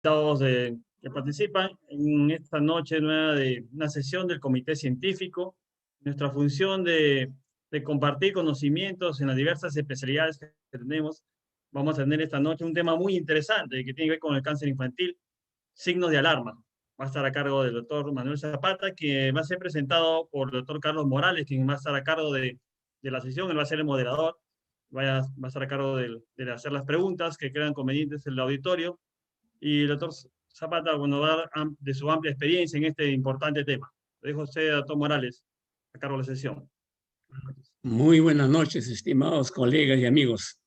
Todos que participan en esta noche nueva de una sesión del Comité Científico. Nuestra función de compartir conocimientos en las diversas especialidades que tenemos. Vamos a tener esta noche un tema muy interesante que tiene que ver con el cáncer infantil, signos de alarma. Va a estar a cargo del doctor Manuel Zapata, que va a ser presentado por el doctor Carlos Morales, quien va a estar a cargo de la sesión. Él va a ser el moderador, va a estar a cargo de hacer las preguntas que crean convenientes en el auditorio. Y el doctor Zapata, bueno, va a dar de su amplia experiencia en este importante tema. Le dejo a usted, doctor Morales, a cargo de la sesión. Muy buenas noches, estimados colegas y amigos.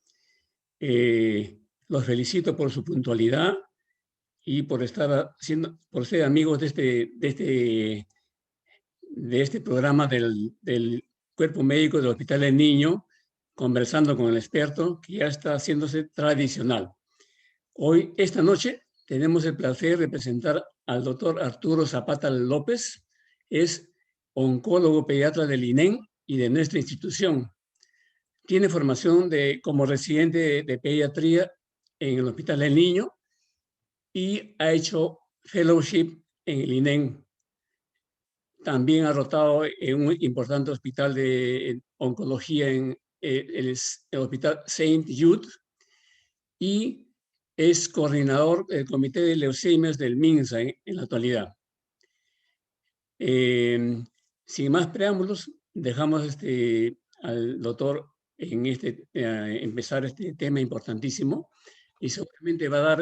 Los felicito por su puntualidad y por ser amigos de este programa del Cuerpo Médico del Hospital del Niño, conversando con el experto, que ya está haciéndose tradicional. Esta noche, tenemos el placer de presentar al doctor Arturo Zapata López. Es oncólogo pediatra del INEN y de nuestra institución. Tiene formación como residente de pediatría en el Hospital del Niño y ha hecho fellowship en el INEN. También ha rotado en un importante hospital de oncología en el Hospital St. Jude y es coordinador del Comité de Leucemias del MINSA en la actualidad. Sin más preámbulos, dejamos al doctor empezar este tema importantísimo y seguramente va a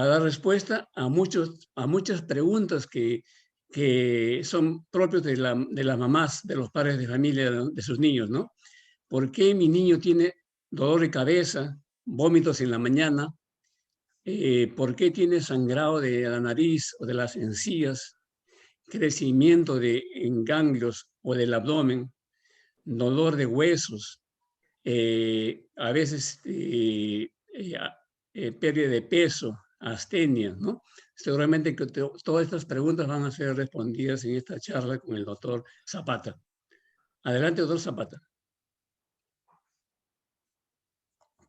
dar respuesta a muchas preguntas que son propios de las mamás, de los padres de familia de sus niños, ¿no? ¿Por qué mi niño tiene dolor de cabeza, vómitos en la mañana? ¿Por qué tiene sangrado de la nariz o de las encías? Crecimiento en ganglios o del abdomen, dolor de huesos, a veces pérdida de peso, astenia, ¿no? Seguramente que todas estas preguntas van a ser respondidas en esta charla con el doctor Zapata. Adelante, doctor Zapata.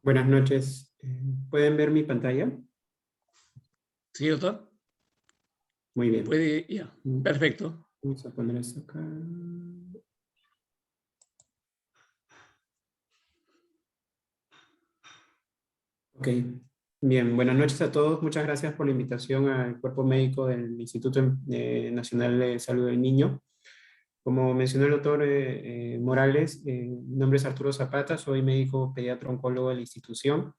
Buenas noches. ¿Pueden ver mi pantalla? Sí, doctor. Muy bien. Puede, ya. Perfecto. Vamos a poner esto acá. Ok. Bien, buenas noches a todos. Muchas gracias por la invitación al Cuerpo Médico del Instituto Nacional de Salud del Niño. Como mencionó el doctor Morales, mi nombre es Arturo Zapata, soy médico pediatra oncólogo de la institución.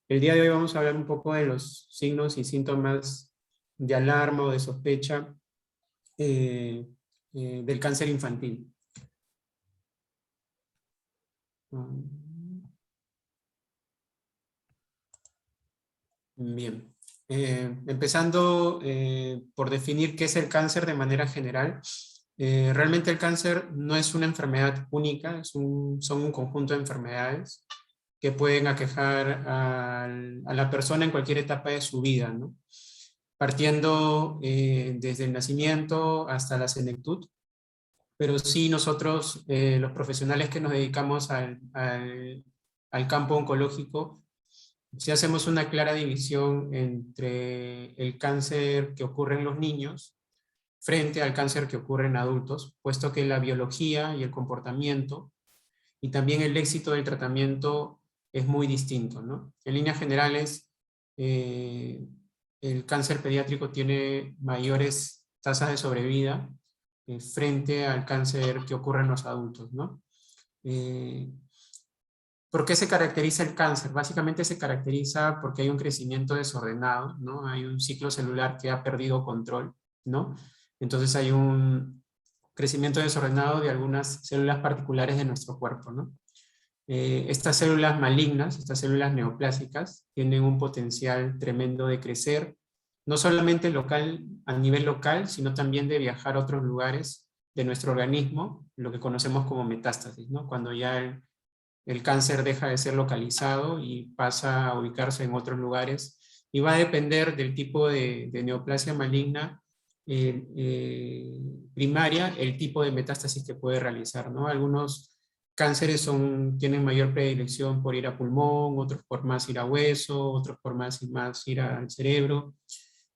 El día de hoy vamos a hablar un poco de los signos y síntomas de alarma o de sospecha del cáncer infantil. Bien, empezando por definir qué es el cáncer de manera general. Realmente el cáncer no es una enfermedad única, son un conjunto de enfermedades que pueden aquejar a la persona en cualquier etapa de su vida, ¿no? Partiendo desde el nacimiento hasta la senectud. Pero sí nosotros, los profesionales que nos dedicamos al campo oncológico, sí hacemos una clara división entre el cáncer que ocurre en los niños frente al cáncer que ocurre en adultos, puesto que la biología y el comportamiento y también el éxito del tratamiento es muy distinto, ¿no? En líneas generales, el cáncer pediátrico tiene mayores tasas de sobrevida frente al cáncer que ocurre en los adultos, ¿no? ¿Por qué se caracteriza el cáncer? Básicamente se caracteriza porque hay un crecimiento desordenado, ¿no? Hay un ciclo celular que ha perdido control, ¿no? Entonces hay un crecimiento desordenado de algunas células particulares de nuestro cuerpo, ¿no? Estas células malignas, estas células neoplásicas, tienen un potencial tremendo de crecer, no solamente a nivel local, sino también de viajar a otros lugares de nuestro organismo, lo que conocemos como metástasis, ¿no? Cuando ya el cáncer deja de ser localizado y pasa a ubicarse en otros lugares, y va a depender del tipo de neoplasia maligna primaria, el tipo de metástasis que puede realizar, ¿no? Algunos cánceres tienen mayor predilección por ir a pulmón, otros por más ir a hueso, otros por más ir al cerebro,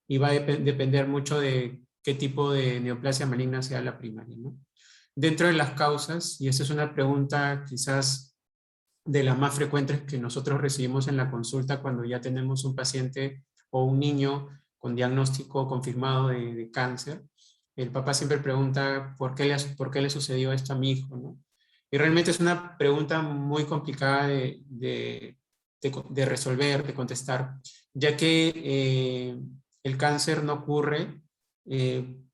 y va a depender mucho de qué tipo de neoplasia maligna sea la primaria, ¿no? Dentro de las causas, y esta es una pregunta quizás de las más frecuentes que nosotros recibimos en la consulta cuando ya tenemos un paciente o un niño con diagnóstico confirmado de cáncer, el papá siempre pregunta ¿por qué le sucedió esto a mi hijo?, ¿no? Y realmente es una pregunta muy complicada de resolver, de contestar, ya que el cáncer no ocurre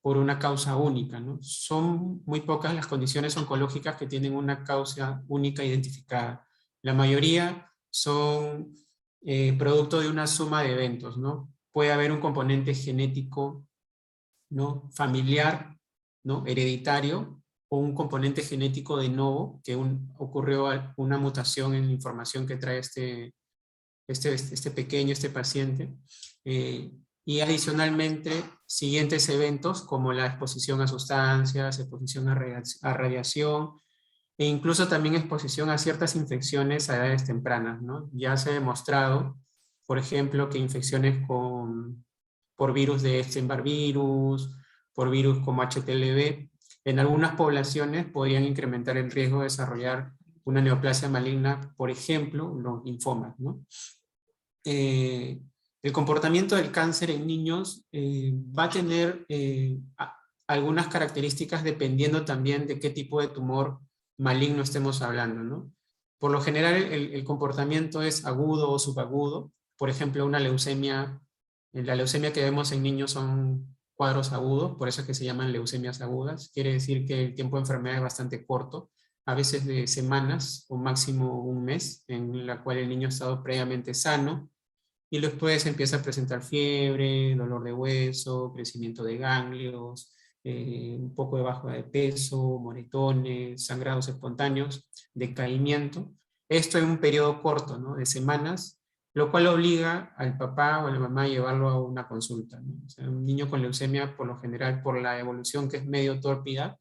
por una causa única, ¿no? Son muy pocas las condiciones oncológicas que tienen una causa única identificada. La mayoría son producto de una suma de eventos, ¿no? Puede haber un componente genético, ¿no?, familiar, ¿no?, hereditario, o un componente genético de novo, que ocurrió una mutación en la información que trae este paciente. Y adicionalmente, siguientes eventos como la exposición a sustancias, exposición a radiación, e incluso también exposición a ciertas infecciones a edades tempranas, ¿no? Ya se ha demostrado, por ejemplo, que infecciones por virus de Epstein-Barr virus, por virus como HTLV, en algunas poblaciones podrían incrementar el riesgo de desarrollar una neoplasia maligna, por ejemplo, los linfomas, ¿no? El comportamiento del cáncer en niños va a tener algunas características dependiendo también de qué tipo de tumor maligno estemos hablando, ¿no? Por lo general el comportamiento es agudo o subagudo. Por ejemplo, la leucemia que vemos en niños son cuadros agudos, por eso es que se llaman leucemias agudas. Quiere decir que el tiempo de enfermedad es bastante corto, a veces de semanas o máximo un mes, en la cual el niño ha estado previamente sano, y después empieza a presentar fiebre, dolor de hueso, crecimiento de ganglios, un poco de baja de peso, moretones, sangrados espontáneos, decaimiento. Esto en un periodo corto, ¿no?, de semanas, lo cual obliga al papá o a la mamá a llevarlo a una consulta, ¿no? O sea, un niño con leucemia, por lo general, por la evolución que es medio tórpida,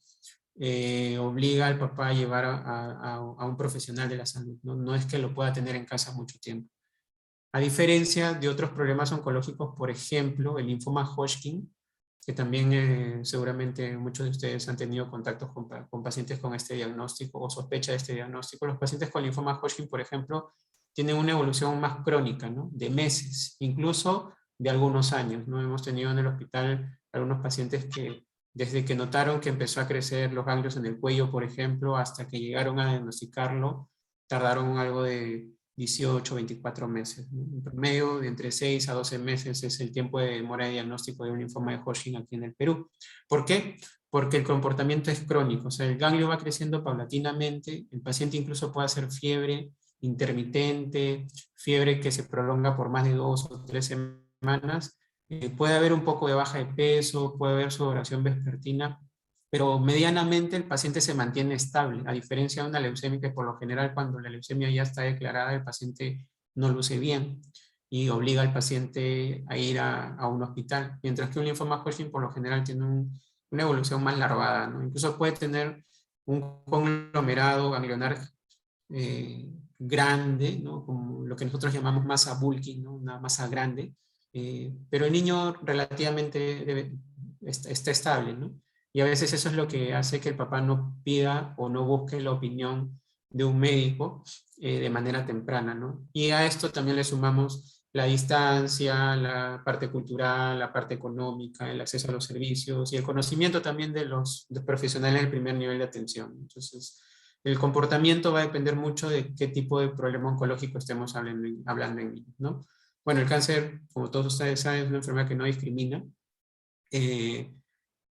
obliga al papá a llevar a un profesional de la salud, ¿no? No es que lo pueda tener en casa mucho tiempo. A diferencia de otros problemas oncológicos, por ejemplo, el linfoma Hodgkin, que también seguramente muchos de ustedes han tenido contactos con pacientes con este diagnóstico o sospecha de este diagnóstico. Los pacientes con linfoma Hodgkin, por ejemplo, tienen una evolución más crónica, ¿no?, de meses, incluso de algunos años, ¿no? Hemos tenido en el hospital algunos pacientes que desde que notaron que empezó a crecer los ganglios en el cuello, por ejemplo, hasta que llegaron a diagnosticarlo, tardaron algo de 18, 24 meses, ¿no? En promedio, de entre 6 a 12 meses es el tiempo de demora de diagnóstico de un linfoma de Hodgkin aquí en el Perú. ¿Por qué? Porque el comportamiento es crónico, o sea, el ganglio va creciendo paulatinamente, el paciente incluso puede hacer fiebre intermitente, fiebre que se prolonga por más de 2 o 3 semanas, puede haber un poco de baja de peso, puede haber sudoración vespertina, pero medianamente el paciente se mantiene estable, a diferencia de una leucemia que por lo general cuando la leucemia ya está declarada el paciente no luce bien y obliga al paciente a ir a un hospital, mientras que un linfoma Hodgkin por lo general tiene una evolución más larvada, ¿no? Incluso puede tener un conglomerado ganglionar grande, ¿no?, como lo que nosotros llamamos masa bulky, ¿no?, una masa grande, pero el niño relativamente está estable, ¿no? Y a veces eso es lo que hace que el papá no pida o no busque la opinión de un médico de manera temprana, ¿no? Y a esto también le sumamos la distancia, la parte cultural, la parte económica, el acceso a los servicios y el conocimiento también de los profesionales del primer nivel de atención. Entonces, el comportamiento va a depender mucho de qué tipo de problema oncológico estemos hablando en niños, ¿no? Bueno, el cáncer, como todos ustedes saben, es una enfermedad que no discrimina.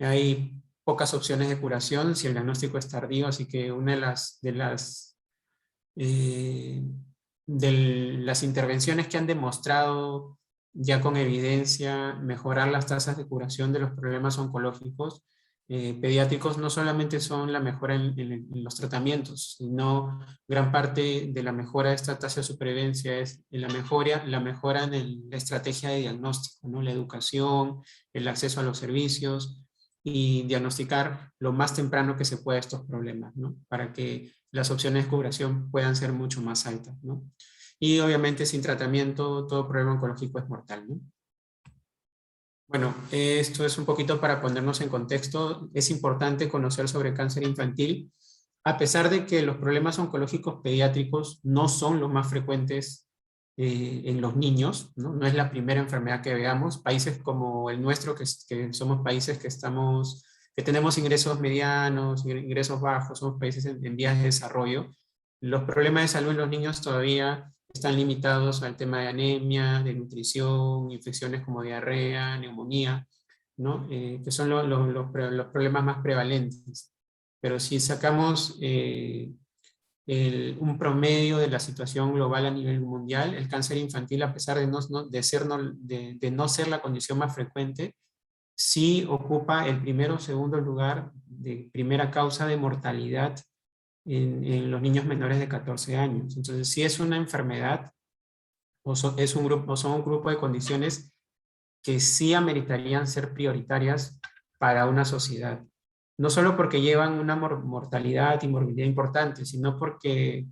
Hay pocas opciones de curación si el diagnóstico es tardío, así que una de las intervenciones que han demostrado ya con evidencia mejorar las tasas de curación de los problemas oncológicos pediátricos no solamente son la mejora en los tratamientos, sino gran parte de la mejora de esta tasa de supervivencia es la mejora en la estrategia de diagnóstico, ¿no?, la educación, el acceso a los servicios y diagnosticar lo más temprano que se pueda estos problemas, ¿no?, para que las opciones de curación puedan ser mucho más altas, ¿no? Y obviamente sin tratamiento todo problema oncológico es mortal, ¿no? Bueno, esto es un poquito para ponernos en contexto. Es importante conocer sobre cáncer infantil, a pesar de que los problemas oncológicos pediátricos no son los más frecuentes en los niños, ¿no? No es la primera enfermedad que veamos. Países como el nuestro, que somos países que tenemos ingresos medianos, ingresos bajos, somos países en vías de desarrollo, los problemas de salud en los niños todavía están limitados al tema de anemia, de nutrición, infecciones como diarrea, neumonía, ¿no? Que son los problemas más prevalentes. Pero si sacamos un promedio de la situación global a nivel mundial, el cáncer infantil, a pesar de no ser la condición más frecuente, sí ocupa el primero o segundo lugar de primera causa de mortalidad en los niños menores de 14 años. Entonces, sí es una enfermedad son un grupo de condiciones que sí ameritarían ser prioritarias para una sociedad. No solo porque llevan una mortalidad y morbilidad importante, sino porque,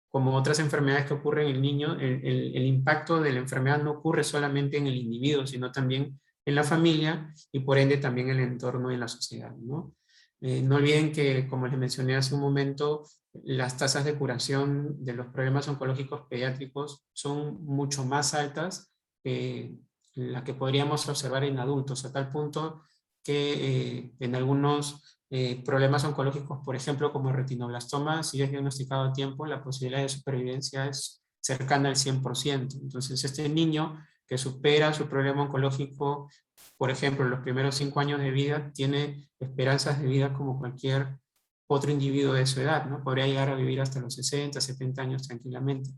como otras enfermedades que ocurren en el niño, el impacto de la enfermedad no ocurre solamente en el individuo, sino también en la familia y por ende también en el entorno y en la sociedad, ¿no? No olviden que, como les mencioné hace un momento, las tasas de curación de los problemas oncológicos pediátricos son mucho más altas que la que podríamos observar en adultos, a tal punto que en algunos problemas oncológicos, por ejemplo, como el retinoblastoma, si es diagnosticado a tiempo, la posibilidad de supervivencia es cercana al 100%. Entonces, este niño que supera su problema oncológico, por ejemplo, en los primeros 5 años de vida, tiene esperanzas de vida como cualquier otro individuo de su edad, ¿no? Podría llegar a vivir hasta los 60, 70 años tranquilamente.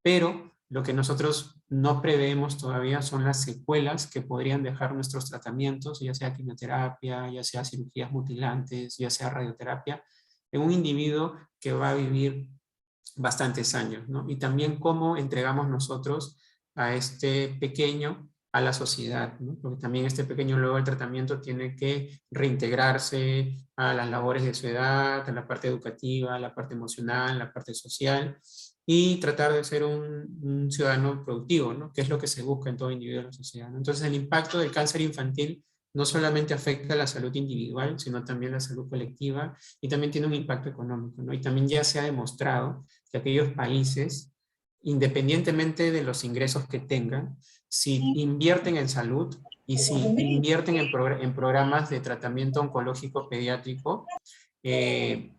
Pero lo que nosotros no preveemos todavía son las secuelas que podrían dejar nuestros tratamientos, ya sea quimioterapia, ya sea cirugías mutilantes, ya sea radioterapia, en un individuo que va a vivir bastantes años, ¿no? Y también cómo entregamos nosotros a este pequeño a la sociedad, ¿no? Porque también este pequeño luego del tratamiento tiene que reintegrarse a las labores de su edad, a la parte educativa, a la parte emocional, a la parte social, y tratar de ser un ciudadano productivo, ¿no? Que es lo que se busca en todo individuo de la sociedad, ¿no? Entonces el impacto del cáncer infantil no solamente afecta a la salud individual, sino también la salud colectiva, y también tiene un impacto económico, ¿no? Y también ya se ha demostrado que aquellos países, independientemente de los ingresos que tengan, si invierten en salud y si invierten en programas de tratamiento oncológico pediátrico, es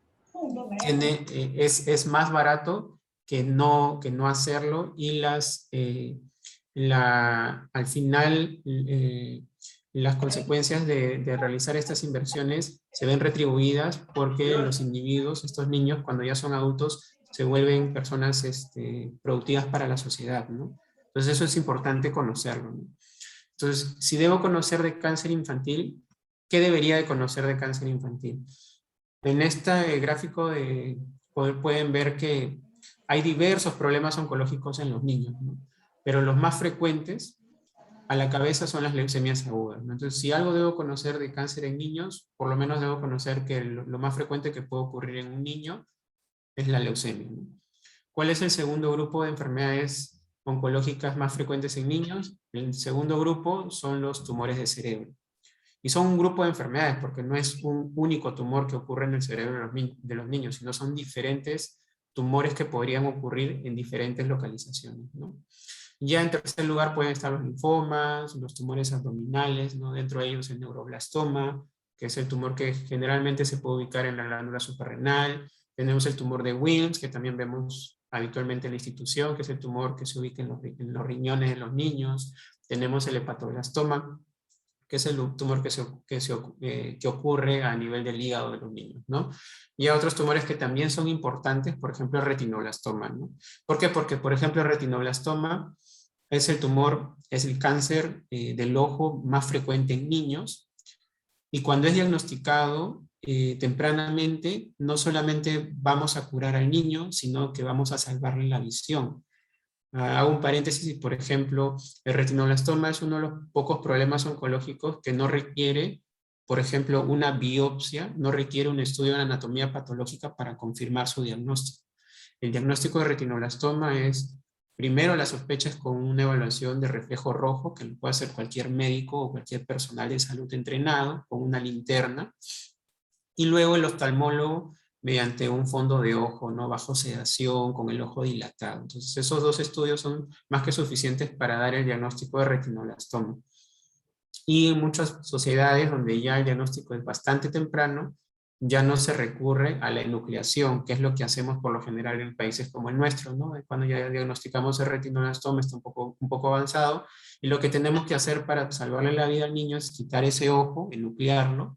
más barato que no hacerlo, y al final las consecuencias de realizar estas inversiones se ven retribuidas, porque los individuos, estos niños, cuando ya son adultos, se vuelven personas productivas para la sociedad, ¿no? Entonces eso es importante conocerlo, ¿no? Entonces, si debo conocer de cáncer infantil, ¿qué debería de conocer de cáncer infantil? En este gráfico pueden ver que hay diversos problemas oncológicos en los niños, ¿no? Pero los más frecuentes a la cabeza son las leucemias agudas, ¿no? Entonces, si algo debo conocer de cáncer en niños, por lo menos debo conocer que lo más frecuente que puede ocurrir en un niño es la leucemia, ¿no? ¿Cuál es el segundo grupo de enfermedades oncológicas más frecuentes en niños? El segundo grupo son los tumores de cerebro. Y son un grupo de enfermedades, porque no es un único tumor que ocurre en el cerebro de los niños, sino son diferentes tumores que podrían ocurrir en diferentes localizaciones, ¿no? Ya en tercer lugar pueden estar los linfomas, los tumores abdominales, ¿no? Dentro de ellos el neuroblastoma, que es el tumor que generalmente se puede ubicar en la glándula suprarrenal. Tenemos el tumor de Wilms, que también vemos habitualmente en la institución, que es el tumor que se ubica en los riñones de los niños. Tenemos el hepatoblastoma, que es el tumor que ocurre a nivel del hígado de los niños, ¿no? Y hay otros tumores que también son importantes, por ejemplo el retinoblastoma, ¿no? ¿Por qué? Porque, por ejemplo, el retinoblastoma es el cáncer del ojo más frecuente en niños, y cuando es diagnosticado tempranamente, no solamente vamos a curar al niño, sino que vamos a salvarle la visión. Hago un paréntesis, por ejemplo, el retinoblastoma es uno de los pocos problemas oncológicos que no requiere por ejemplo, una biopsia no requiere un estudio de anatomía patológica para confirmar su diagnóstico. El diagnóstico de retinoblastoma es, primero, la sospecha es con una evaluación de reflejo rojo, que lo puede hacer cualquier médico o cualquier personal de salud entrenado, con una linterna, y luego el oftalmólogo mediante un fondo de ojo, ¿no? Bajo sedación, con el ojo dilatado. Entonces, esos dos estudios son más que suficientes para dar el diagnóstico de retinoblastoma. Y en muchas sociedades donde ya el diagnóstico es bastante temprano, ya no se recurre a la enucleación, que es lo que hacemos por lo general en países como el nuestro, ¿no? Cuando ya diagnosticamos el retinoblastoma está un poco avanzado, y lo que tenemos que hacer para salvarle la vida al niño es quitar ese ojo, enuclearlo,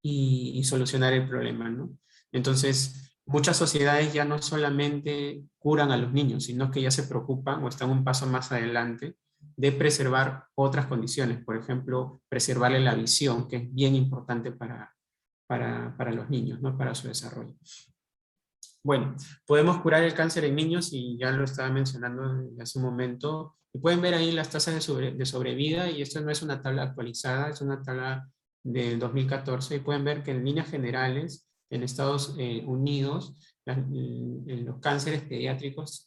y solucionar el problema, ¿no? Entonces, muchas sociedades ya no solamente curan a los niños, sino que ya se preocupan o están un paso más adelante de preservar otras condiciones, por ejemplo, preservarle la visión, que es bien importante para los niños, ¿no? Para su desarrollo. Bueno, podemos curar el cáncer en niños y ya lo estaba mencionando hace un momento. Y pueden ver ahí las tasas de sobrevida, y esto no es una tabla actualizada, es una tabla del 2014, y pueden ver que en líneas generales, en Estados Unidos, los cánceres pediátricos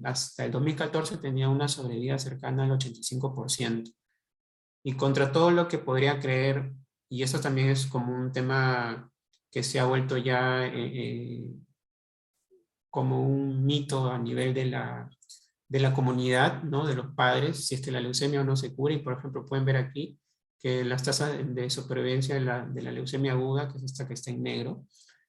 hasta el 2014 tenían una sobrevida cercana al 85%. Y contra todo lo que podría creer, y esto también es como un tema que se ha vuelto ya como un mito a nivel de la comunidad, ¿no? De los padres, si es que la leucemia o no se cura. Y por ejemplo pueden ver aquí que las tasas de supervivencia de la leucemia aguda, que es esta que está en negro,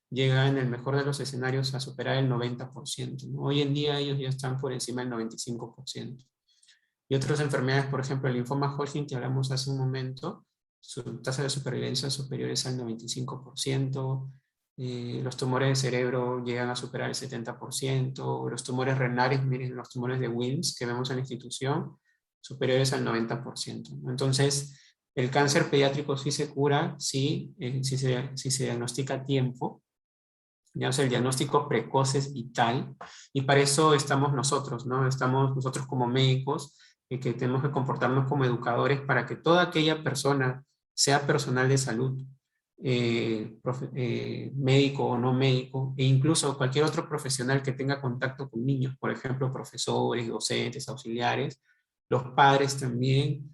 llega en el mejor de los escenarios a superar el 90%, ¿no? Hoy en día ellos ya están por encima del 95%. Y otras enfermedades, por ejemplo el linfoma Hodgkin que hablamos hace un momento, su tasa de supervivencia superior es al 95%, los tumores de cerebro llegan a superar el 70%, los tumores renales, miren los tumores de Wilms que vemos en la institución, superiores al 90%, ¿no? Entonces, el cáncer pediátrico sí se cura, sí, si se diagnostica a tiempo. Ya, o sea, el diagnóstico precoz es vital, y para eso estamos nosotros, ¿no? Estamos nosotros como médicos, que tenemos que comportarnos como educadores para que toda aquella persona, sea personal de salud, médico o no médico, e incluso cualquier otro profesional que tenga contacto con niños, por ejemplo, profesores, docentes, auxiliares, los padres también,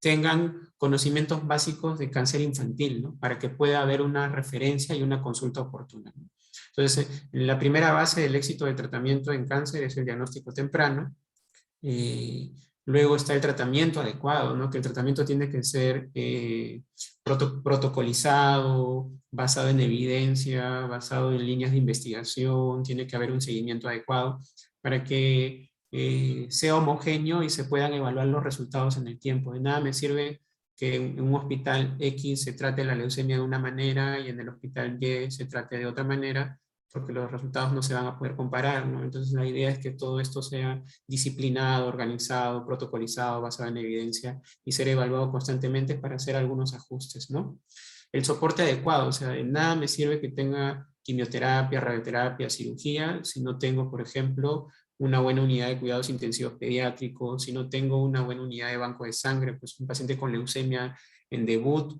tengan conocimientos básicos de cáncer infantil, ¿no? Para que pueda haber una referencia y una consulta oportuna, ¿no? Entonces, la primera base del éxito del tratamiento en cáncer es el diagnóstico temprano. Luego está el tratamiento adecuado, ¿no? Que el tratamiento tiene que ser protocolizado, basado en evidencia, basado en líneas de investigación, tiene que haber un seguimiento adecuado para que sea homogéneo y se puedan evaluar los resultados en el tiempo. De nada me sirve que en un hospital X se trate la leucemia de una manera y en el hospital Y se trate de otra manera, porque los resultados no se van a poder comparar, ¿no? Entonces la idea es que todo esto sea disciplinado, organizado, protocolizado, basado en evidencia y ser evaluado constantemente para hacer algunos ajustes, ¿no? El soporte adecuado, o sea, de nada me sirve que tenga quimioterapia, radioterapia, cirugía, si no tengo, por ejemplo, una buena unidad de cuidados intensivos pediátricos, si no tengo una buena unidad de banco de sangre, pues un paciente con leucemia en debut,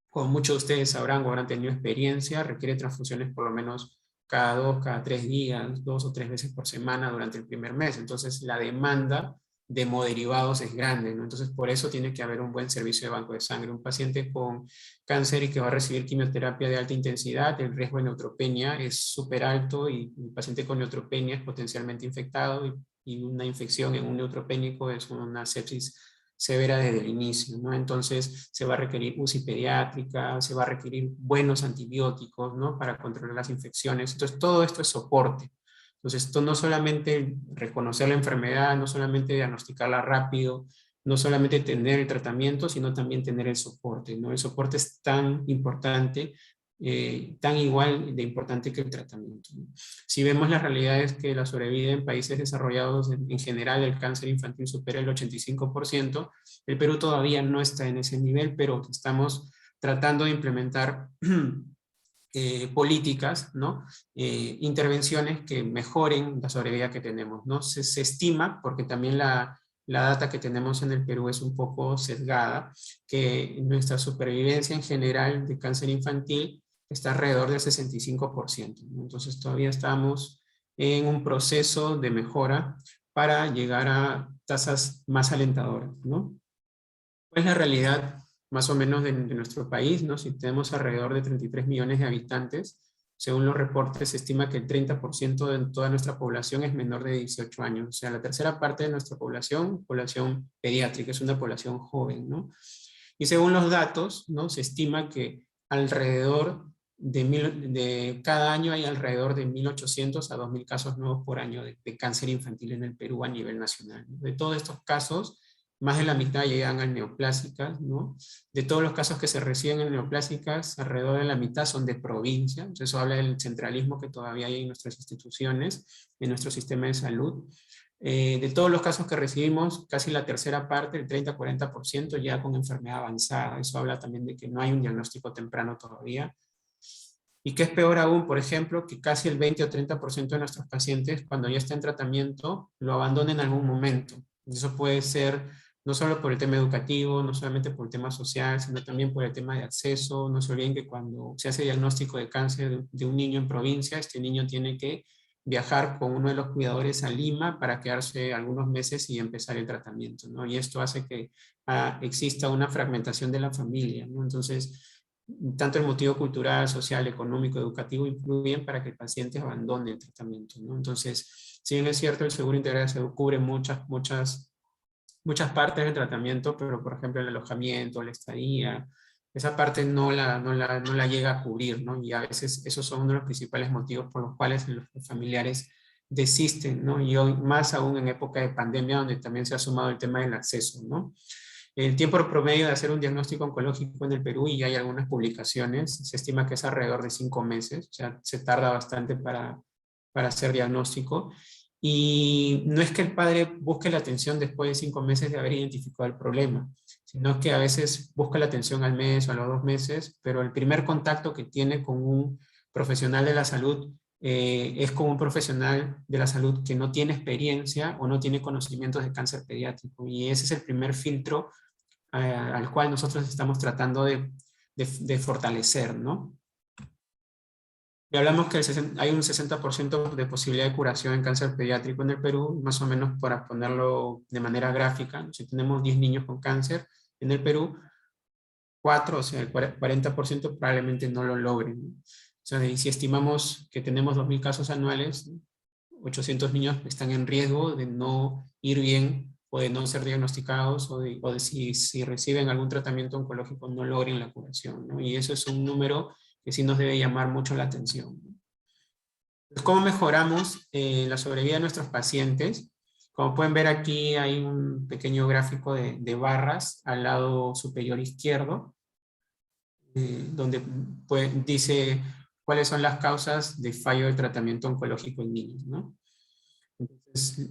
como muchos de ustedes sabrán o habrán tenido experiencia, requiere transfusiones por lo menos cada 2, cada 3 días, 2 o 3 veces por semana durante el primer mes. Entonces la demanda de hemoderivados es grande, ¿no? Entonces por eso tiene que haber un buen servicio de banco de sangre. Un paciente con cáncer y que va a recibir quimioterapia de alta intensidad, el riesgo de neutropenia es súper alto, y el paciente con neutropenia es potencialmente infectado, y una infección en un neutropénico es una sepsis severa desde el inicio, ¿no? Entonces se va a requerir UCI pediátrica, se va a requerir buenos antibióticos, ¿no? Para controlar las infecciones. Entonces todo esto es soporte. Entonces esto no solamente reconocer la enfermedad, no solamente diagnosticarla rápido, no solamente tener el tratamiento, sino también tener el soporte, ¿no? El soporte es tan importante, tan igual de importante que el tratamiento, ¿no? Si vemos las realidades que la sobrevida en países desarrollados en general el cáncer infantil supera el 85%, el Perú todavía no está en ese nivel, pero estamos tratando de implementar políticas, ¿no? Intervenciones que mejoren la sobrevida que tenemos, ¿no? Se estima, porque también la la data que tenemos en el Perú es un poco sesgada, que nuestra supervivencia en general de cáncer infantil está alrededor del 65%, ¿no? Entonces todavía estamos en un proceso de mejora para llegar a tasas más alentadoras, ¿no? ¿Cuál es la realidad más o menos de nuestro país, ¿no? Si tenemos alrededor de 33 millones de habitantes, según los reportes, se estima que el 30% de toda nuestra población es menor de 18 años. O sea, la tercera parte de nuestra población pediátrica, es una población joven, ¿no? Y según los datos, ¿no? Se estima que alrededor de cada año hay alrededor de 1.800 a 2.000 casos nuevos por año de cáncer infantil en el Perú a nivel nacional, ¿no? De todos estos casos, más de la mitad llegan a neoplásicas, ¿no? De todos los casos que se reciben en neoplásicas, alrededor de la mitad son de provincia. Entonces, eso habla del centralismo que todavía hay en nuestras instituciones, en nuestro sistema de salud. De todos los casos que recibimos, casi la tercera parte, el 30-40%, ya con enfermedad avanzada. Eso habla también de que no hay un diagnóstico temprano todavía. Y que es peor aún, por ejemplo, que casi el 20 o 30% de nuestros pacientes, cuando ya está en tratamiento, lo abandonen en algún momento. Eso puede ser no solo por el tema educativo, no solamente por el tema social, sino también por el tema de acceso. No se olviden que cuando se hace diagnóstico de cáncer de un niño en provincia, este niño tiene que viajar con uno de los cuidadores a Lima para quedarse algunos meses y empezar el tratamiento, ¿no? Y esto hace que exista una fragmentación de la familia, ¿no? Entonces, tanto el motivo cultural, social, económico, educativo influyen para que el paciente abandone el tratamiento, ¿no? Entonces, si bien es cierto, el Seguro Integral de Salud cubre muchas partes del tratamiento, pero por ejemplo el alojamiento, la estadía, esa parte no la llega a cubrir, ¿no? Y a veces esos son uno de los principales motivos por los cuales los familiares desisten, ¿no? Y hoy, más aún en época de pandemia, donde también se ha sumado el tema del acceso, ¿no? El tiempo promedio de hacer un diagnóstico oncológico en el Perú, y hay algunas publicaciones, se estima que es alrededor de 5 meses, o sea, se tarda bastante para hacer diagnóstico. Y no es que el padre busque la atención después de 5 meses de haber identificado el problema, sino que a veces busca la atención al mes o a los 2 meses, pero el primer contacto que tiene con un profesional de la salud es con un profesional de la salud que no tiene experiencia o no tiene conocimientos de cáncer pediátrico. Y ese es el primer filtro al cual nosotros estamos tratando de fortalecer, ¿no? Y hablamos que hay un 60% de posibilidad de curación en cáncer pediátrico en el Perú, más o menos para ponerlo de manera gráfica. Si tenemos 10 niños con cáncer en el Perú, 4, o sea, el 40% probablemente no lo logren, ¿no? O sea, y si estimamos que tenemos 2.000 casos anuales, 800 niños están en riesgo de no ir bien o de no ser diagnosticados o de si reciben algún tratamiento oncológico no logren la curación, ¿no? Y eso es un número que sí nos debe llamar mucho la atención. ¿Cómo mejoramos la sobrevida de nuestros pacientes? Como pueden ver aquí hay un pequeño gráfico de barras al lado superior izquierdo, donde dice cuáles son las causas de fallo del tratamiento oncológico en niños, ¿no? Entonces,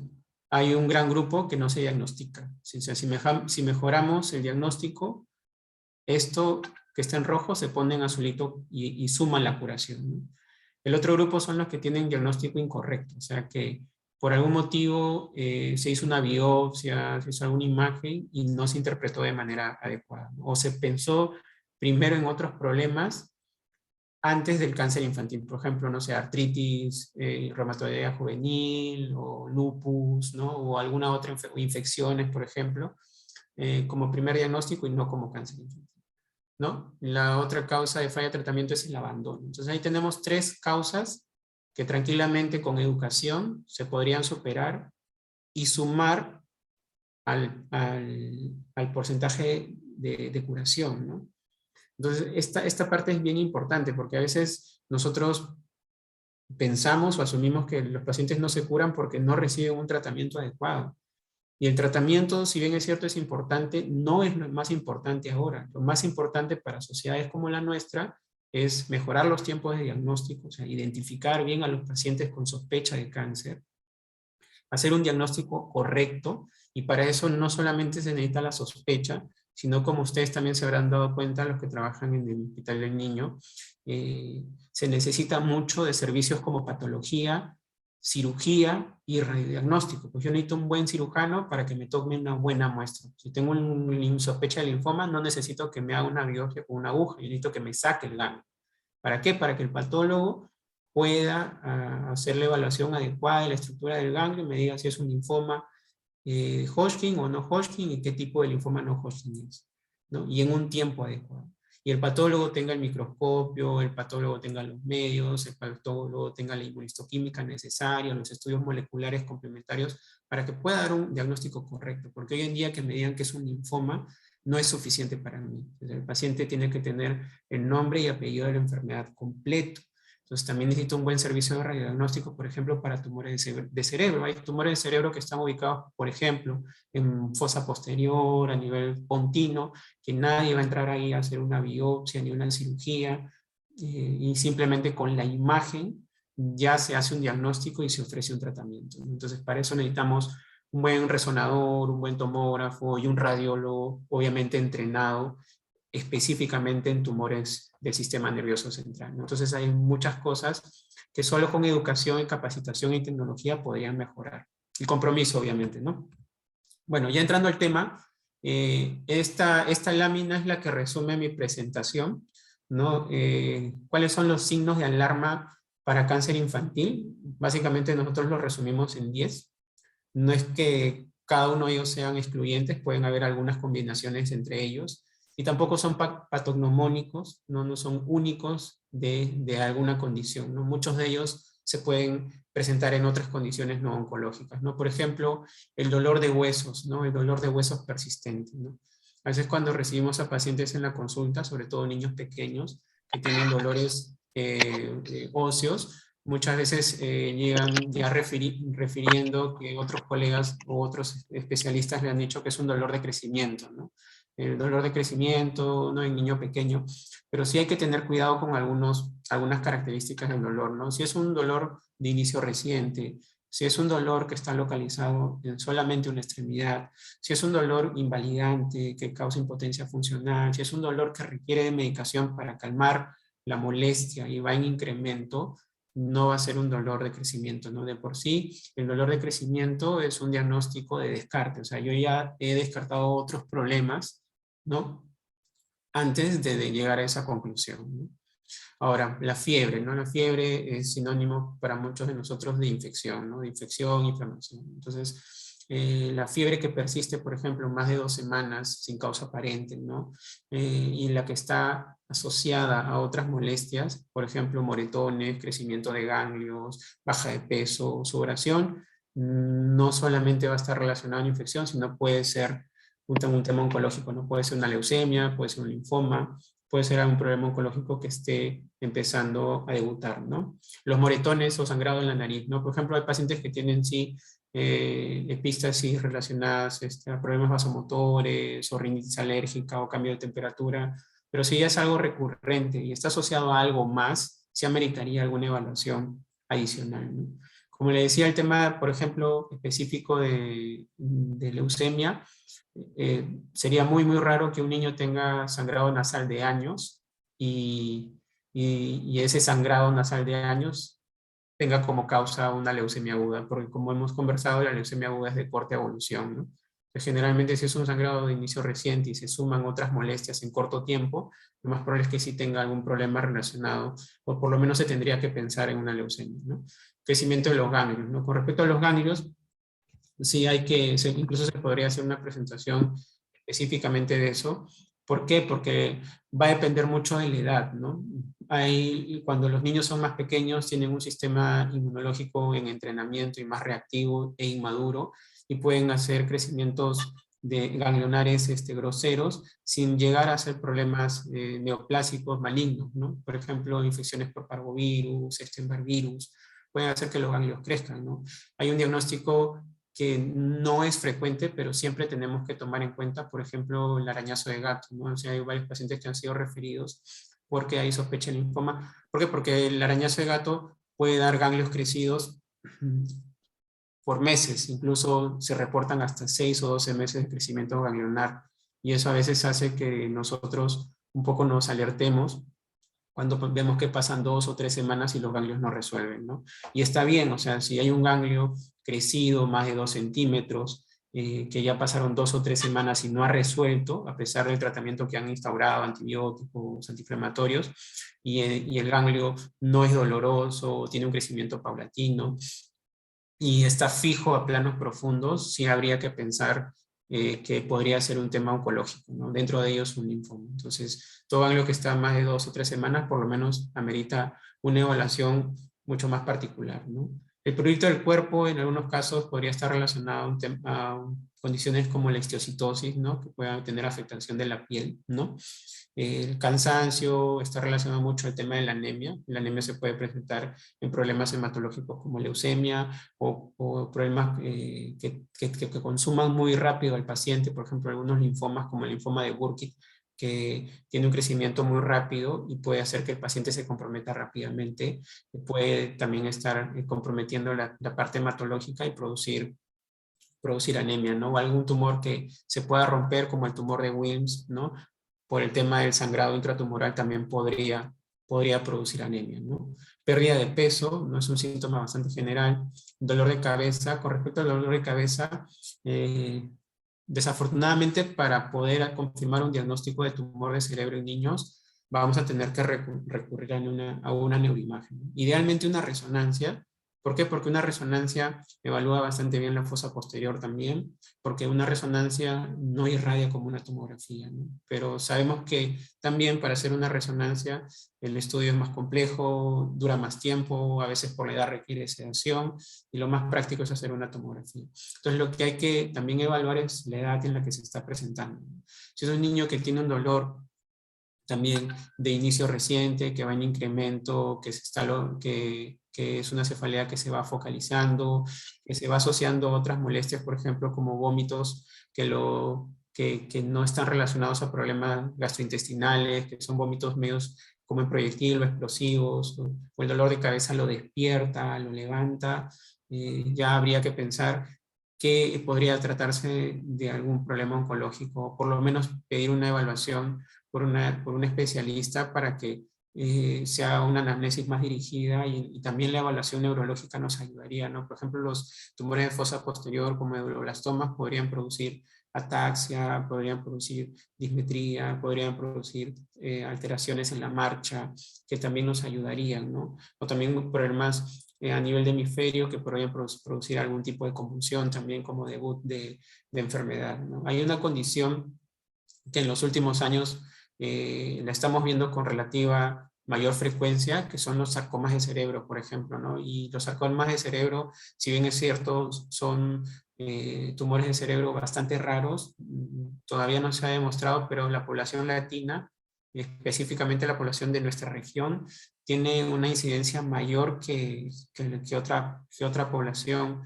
hay un gran grupo que no se diagnostica. O sea, si mejoramos el diagnóstico, esto que está en rojo se pone en azulito y suman la curación, ¿no? El otro grupo son los que tienen diagnóstico incorrecto, o sea que por algún motivo se hizo una biopsia, se hizo alguna imagen y no se interpretó de manera adecuada, ¿no? O se pensó primero en otros problemas antes del cáncer infantil, por ejemplo, no sé, artritis reumatoidea juvenil o lupus, ¿no? O alguna otra infecciones, por ejemplo, como primer diagnóstico y no como cáncer infantil, ¿no? La otra causa de falla de tratamiento es el abandono. Entonces ahí tenemos 3 causas que tranquilamente con educación se podrían superar y sumar al porcentaje de curación, ¿no? Entonces esta parte es bien importante porque a veces nosotros pensamos o asumimos que los pacientes no se curan porque no reciben un tratamiento adecuado. Y el tratamiento, si bien es cierto, es importante, no es lo más importante ahora. Lo más importante para sociedades como la nuestra es mejorar los tiempos de diagnóstico, o sea, identificar bien a los pacientes con sospecha de cáncer, hacer un diagnóstico correcto, y para eso no solamente se necesita la sospecha, sino como ustedes también se habrán dado cuenta, los que trabajan en el Hospital del Niño, se necesita mucho de servicios como patología, cirugía y radiodiagnóstico. Pues yo necesito un buen cirujano para que me tome una buena muestra. Si tengo una sospecha de linfoma, no necesito que me haga una biopsia con una aguja, yo necesito que me saque el ganglio. ¿Para qué? Para que el patólogo pueda hacer la evaluación adecuada de la estructura del ganglio y me diga si es un linfoma Hodgkin o no Hodgkin y qué tipo de linfoma no Hodgkin es, ¿no? Y en un tiempo adecuado. Y el patólogo tenga el microscopio, el patólogo tenga los medios, el patólogo tenga la inmunistoquímica necesaria, los estudios moleculares complementarios para que pueda dar un diagnóstico correcto. Porque hoy en día que me digan que es un linfoma no es suficiente para mí. El paciente tiene que tener el nombre y apellido de la enfermedad completo. Entonces también necesito un buen servicio de radiodiagnóstico, por ejemplo, para tumores de cerebro. Hay tumores de cerebro que están ubicados, por ejemplo, en fosa posterior, a nivel pontino, que nadie va a entrar ahí a hacer una biopsia ni una cirugía, y simplemente con la imagen ya se hace un diagnóstico y se ofrece un tratamiento. Entonces para eso necesitamos un buen resonador, un buen tomógrafo y un radiólogo, obviamente entrenado específicamente en tumores del sistema nervioso central. Entonces hay muchas cosas que solo con educación, capacitación y tecnología podrían mejorar. Y compromiso, obviamente, ¿no? Bueno, ya entrando al tema, esta lámina es la que resume mi presentación, ¿no? ¿Cuáles son los signos de alarma para cáncer infantil? Básicamente nosotros los resumimos en 10. No es que cada uno de ellos sean excluyentes, pueden haber algunas combinaciones entre ellos, y tampoco son patognomónicos, no son únicos de alguna condición, ¿no? Muchos de ellos se pueden presentar en otras condiciones no oncológicas, ¿no? Por ejemplo, el dolor de huesos, ¿no? El dolor de huesos persistente, ¿no? A veces cuando recibimos a pacientes en la consulta, sobre todo niños pequeños que tienen dolores óseos, muchas veces llegan ya refiriendo que otros colegas o otros especialistas le han dicho que es un dolor de crecimiento, ¿no? El dolor de crecimiento, ¿no? En niño pequeño, pero sí hay que tener cuidado con algunas características del dolor, ¿no? Si es un dolor de inicio reciente, si es un dolor que está localizado en solamente una extremidad, si es un dolor invalidante que causa impotencia funcional, si es un dolor que requiere de medicación para calmar la molestia y va en incremento, no va a ser un dolor de crecimiento, ¿no? De por sí, el dolor de crecimiento es un diagnóstico de descarte, o sea, yo ya he descartado otros problemas, ¿no? Antes de llegar a esa conclusión, ¿no? Ahora, la fiebre, ¿no? La fiebre es sinónimo para muchos de nosotros de infección, ¿no? De infección, inflamación. Entonces, la fiebre que persiste, por ejemplo, más de 2 semanas sin causa aparente, ¿no? Y la que está asociada a otras molestias, por ejemplo, moretones, crecimiento de ganglios, baja de peso, sudoración, no solamente va a estar relacionada a la infección, sino puede ser un tema oncológico, ¿no? Puede ser una leucemia, puede ser un linfoma, puede ser algún problema oncológico que esté empezando a debutar, ¿no? Los moretones o sangrado en la nariz, ¿no? Por ejemplo, hay pacientes que tienen sí epistasis relacionadas a problemas vasomotores o rinitis alérgica o cambio de temperatura, pero si ya es algo recurrente y está asociado a algo más, sí ameritaría alguna evaluación adicional, ¿no? Como le decía, el tema, por ejemplo, específico de leucemia, sería muy, muy raro que un niño tenga sangrado nasal de años y ese sangrado nasal de años tenga como causa una leucemia aguda, porque como hemos conversado, la leucemia aguda es de corta evolución, ¿no? Entonces, generalmente si es un sangrado de inicio reciente y se suman otras molestias en corto tiempo, lo más probable es que sí tenga algún problema relacionado, o por lo menos se tendría que pensar en una leucemia, ¿no? Crecimiento de los ganglios, ¿no? Con respecto a los ganglios, sí hay que, incluso se podría hacer una presentación específicamente de eso. ¿Por qué? Porque va a depender mucho de la edad, ¿no? Cuando los niños son más pequeños tienen un sistema inmunológico en entrenamiento y más reactivo e inmaduro y pueden hacer crecimientos de ganglionares groseros sin llegar a ser problemas neoplásicos malignos, ¿no? Por ejemplo, infecciones por parvovirus, Epstein-Barr virus, pueden hacer que los ganglios crezcan, ¿no? Hay un diagnóstico que no es frecuente, pero siempre tenemos que tomar en cuenta, por ejemplo, el arañazo de gato, ¿no? O sea, hay varios pacientes que han sido referidos porque hay sospecha de linfoma. ¿Por qué? Porque el arañazo de gato puede dar ganglios crecidos por meses, incluso se reportan hasta 6 o 12 meses de crecimiento ganglionar, y eso a veces hace que nosotros un poco nos alertemos cuando vemos que pasan 2 o 3 semanas y los ganglios no resuelven, ¿no? Y está bien, o sea, si hay un ganglio crecido más de 2 centímetros, que ya pasaron 2 o 3 semanas y no ha resuelto, a pesar del tratamiento que han instaurado, antibióticos, antiinflamatorios, y el ganglio no es doloroso, tiene un crecimiento paulatino, y está fijo a planos profundos, sí habría que pensar que podría ser un tema oncológico, ¿no? Dentro de ellos un linfoma. Entonces, todo ganglio que está más de 2 o 3 semanas, por lo menos amerita una evaluación mucho más particular, ¿no? El prurito del cuerpo, en algunos casos, podría estar relacionado a condiciones como la histiocytosis, ¿no? Que puedan tener afectación de la piel, ¿no? El cansancio está relacionado mucho al tema de la anemia. La anemia se puede presentar en problemas hematológicos como leucemia o problemas que consuman muy rápido al paciente, por ejemplo, algunos linfomas como el linfoma de Burkitt, que tiene un crecimiento muy rápido y puede hacer que el paciente se comprometa rápidamente. Puede también estar comprometiendo la parte hematológica y producir anemia, ¿no? O algún tumor que se pueda romper, como el tumor de Wilms, ¿no? Por el tema del sangrado intratumoral también podría producir anemia, ¿no? Pérdida de peso, no es un síntoma bastante general. Dolor de cabeza, con respecto al dolor de cabeza, desafortunadamente para poder confirmar un diagnóstico de tumor de cerebro en niños, vamos a tener que recurrir a una neuroimagen. Idealmente una resonancia. ¿Por qué? Porque una resonancia evalúa bastante bien la fosa posterior también, porque una resonancia no irradia como una tomografía, ¿no? Pero sabemos que también para hacer una resonancia el estudio es más complejo, dura más tiempo, a veces por la edad requiere sedación, y lo más práctico es hacer una tomografía. Entonces lo que hay que también evaluar es la edad en la que se está presentando. Si es un niño que tiene un dolor también de inicio reciente, que va en incremento, que es una cefalea que se va focalizando, que se va asociando a otras molestias, por ejemplo, como vómitos que no están relacionados a problemas gastrointestinales, que son vómitos medios como en proyectil o explosivos, o el dolor de cabeza lo despierta, lo levanta, ya habría que pensar que podría tratarse de algún problema oncológico, o por lo menos pedir una evaluación por un especialista para que sea una anamnesis más dirigida, y también la evaluación neurológica nos ayudaría, ¿no? Por ejemplo, los tumores de fosa posterior como meduloblastoma podrían producir ataxia, podrían producir dismetría, podrían producir alteraciones en la marcha, que también nos ayudarían, ¿no? O también problemas a nivel de hemisferio que podrían producir algún tipo de convulsión también como debut de enfermedad, ¿no? Hay una condición que en los últimos años la estamos viendo con relativa mayor frecuencia, que son los sarcomas de cerebro, por ejemplo, ¿no? Y los sarcomas de cerebro, si bien es cierto, son tumores de cerebro bastante raros, todavía no se ha demostrado, pero la población latina, específicamente la población de nuestra región, tiene una incidencia mayor que otra población,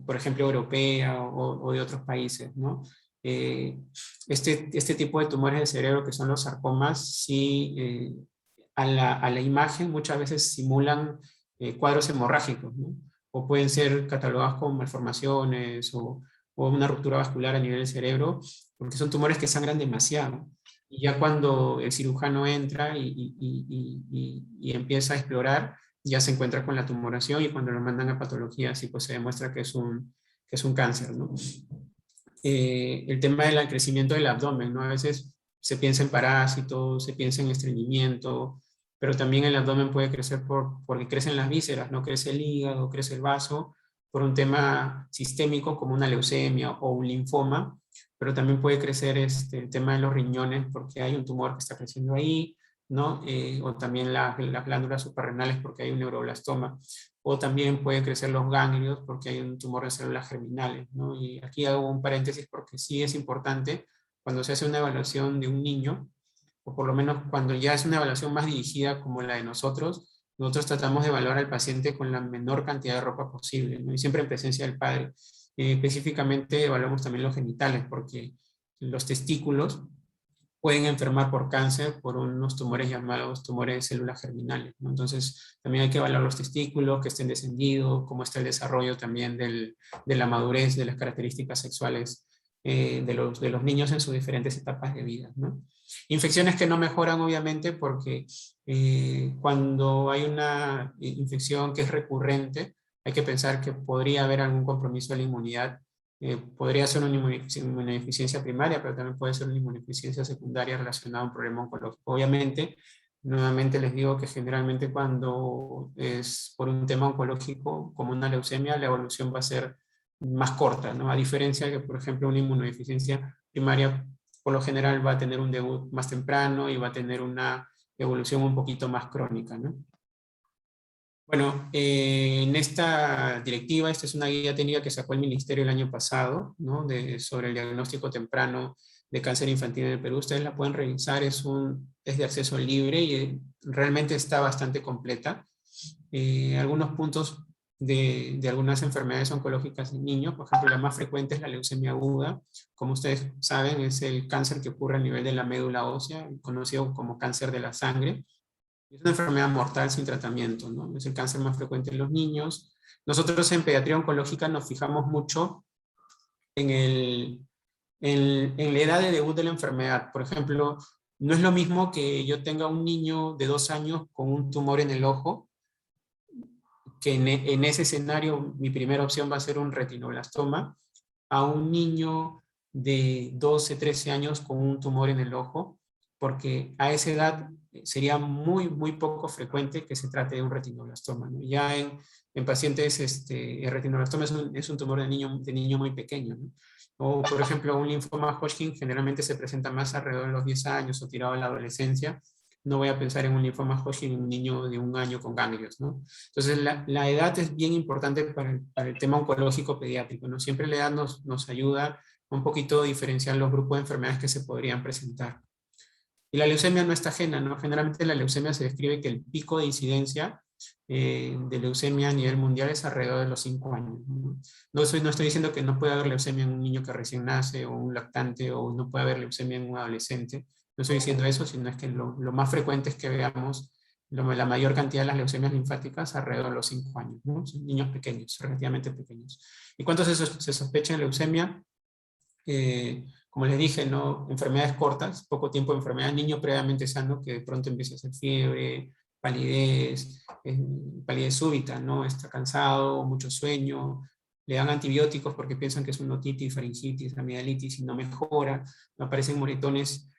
por ejemplo, europea o de otros países, ¿no? Este tipo de tumores del cerebro que son los sarcomas, sí, a la imagen muchas veces simulan cuadros hemorrágicos, ¿no? O pueden ser catalogados como malformaciones o una ruptura vascular a nivel del cerebro, porque son tumores que sangran demasiado. Y ya cuando el cirujano entra y empieza a explorar, ya se encuentra con la tumoración, y cuando lo mandan a patología, sí, pues se demuestra que es un cáncer, ¿no? El tema del crecimiento del abdomen, ¿no? A veces se piensa en parásitos, se piensa en estreñimiento, pero también el abdomen puede crecer porque crecen las vísceras, ¿no? Crece el hígado, crece el vaso, por un tema sistémico como una leucemia o un linfoma, pero también puede crecer el tema de los riñones porque hay un tumor que está creciendo ahí, ¿no? O también las glándulas suprarrenales porque hay un neuroblastoma, o también pueden crecer los ganglios porque hay un tumor de células germinales, ¿no? Y aquí hago un paréntesis porque sí es importante cuando se hace una evaluación de un niño, o por lo menos cuando ya es una evaluación más dirigida como la de nosotros tratamos de evaluar al paciente con la menor cantidad de ropa posible, ¿no? Y siempre en presencia del padre. Específicamente evaluamos también los genitales porque los testículos pueden enfermar por cáncer por unos tumores llamados tumores de células germinales, ¿no? Entonces también hay que evaluar los testículos, que estén descendidos, cómo está el desarrollo también de la madurez, de las características sexuales de los niños en sus diferentes etapas de vida, ¿no? Infecciones que no mejoran, obviamente, porque cuando hay una infección que es recurrente, hay que pensar que podría haber algún compromiso de la inmunidad. Podría ser una inmunodeficiencia primaria, pero también puede ser una inmunodeficiencia secundaria relacionada a un problema oncológico. Obviamente, nuevamente les digo que generalmente cuando es por un tema oncológico, como una leucemia, la evolución va a ser más corta, ¿no? A diferencia de que, por ejemplo, una inmunodeficiencia primaria, por lo general va a tener un debut más temprano y va a tener una evolución un poquito más crónica, ¿no? Bueno, en esta directiva, esta es una guía técnica que sacó el Ministerio el año pasado, ¿no? Sobre el diagnóstico temprano de cáncer infantil en el Perú. Ustedes la pueden revisar, es de acceso libre y realmente está bastante completa. Algunos puntos de algunas enfermedades oncológicas en niños, por ejemplo, la más frecuente es la leucemia aguda. Como ustedes saben, es el cáncer que ocurre a nivel de la médula ósea, conocido como cáncer de la sangre. Es una enfermedad mortal sin tratamiento, ¿no? Es el cáncer más frecuente en los niños. Nosotros en pediatría oncológica nos fijamos mucho en la edad de debut de la enfermedad. Por ejemplo, no es lo mismo que yo tenga un niño de 2 años con un tumor en el ojo, que en ese escenario mi primera opción va a ser un retinoblastoma, a un niño de 12, 13 años con un tumor en el ojo, porque a esa edad sería muy, muy poco frecuente que se trate de un retinoblastoma, ¿no? Ya en pacientes, el retinoblastoma es un tumor de niño muy pequeño, ¿no? O, por ejemplo, un linfoma Hodgkin generalmente se presenta más alrededor de los 10 años o tirado a la adolescencia. No voy a pensar en un linfoma Hodgkin en un niño de 1 año con ganglios, ¿no? Entonces, la edad es bien importante para el tema oncológico pediátrico, ¿no? Siempre la edad nos ayuda un poquito a diferenciar los grupos de enfermedades que se podrían presentar. Y la leucemia no está ajena, ¿no? Generalmente la leucemia se describe que el pico de incidencia de leucemia a nivel mundial es alrededor de los 5 años, ¿no? No estoy diciendo que no puede haber leucemia en un niño que recién nace, o un lactante, o no puede haber leucemia en un adolescente. No estoy diciendo eso, sino es que lo más frecuente es que veamos la mayor cantidad de las leucemias linfáticas alrededor de los 5 años, ¿no? Son niños pequeños, relativamente pequeños. ¿Y cuánto se sospecha de leucemia? Como les dije, ¿no? Enfermedades cortas, poco tiempo de enfermedad, niño previamente sano que de pronto empieza a hacer fiebre, palidez, palidez súbita, ¿no? Está cansado, mucho sueño, le dan antibióticos porque piensan que es una otitis, faringitis, amigdalitis y no mejora, no aparecen moretones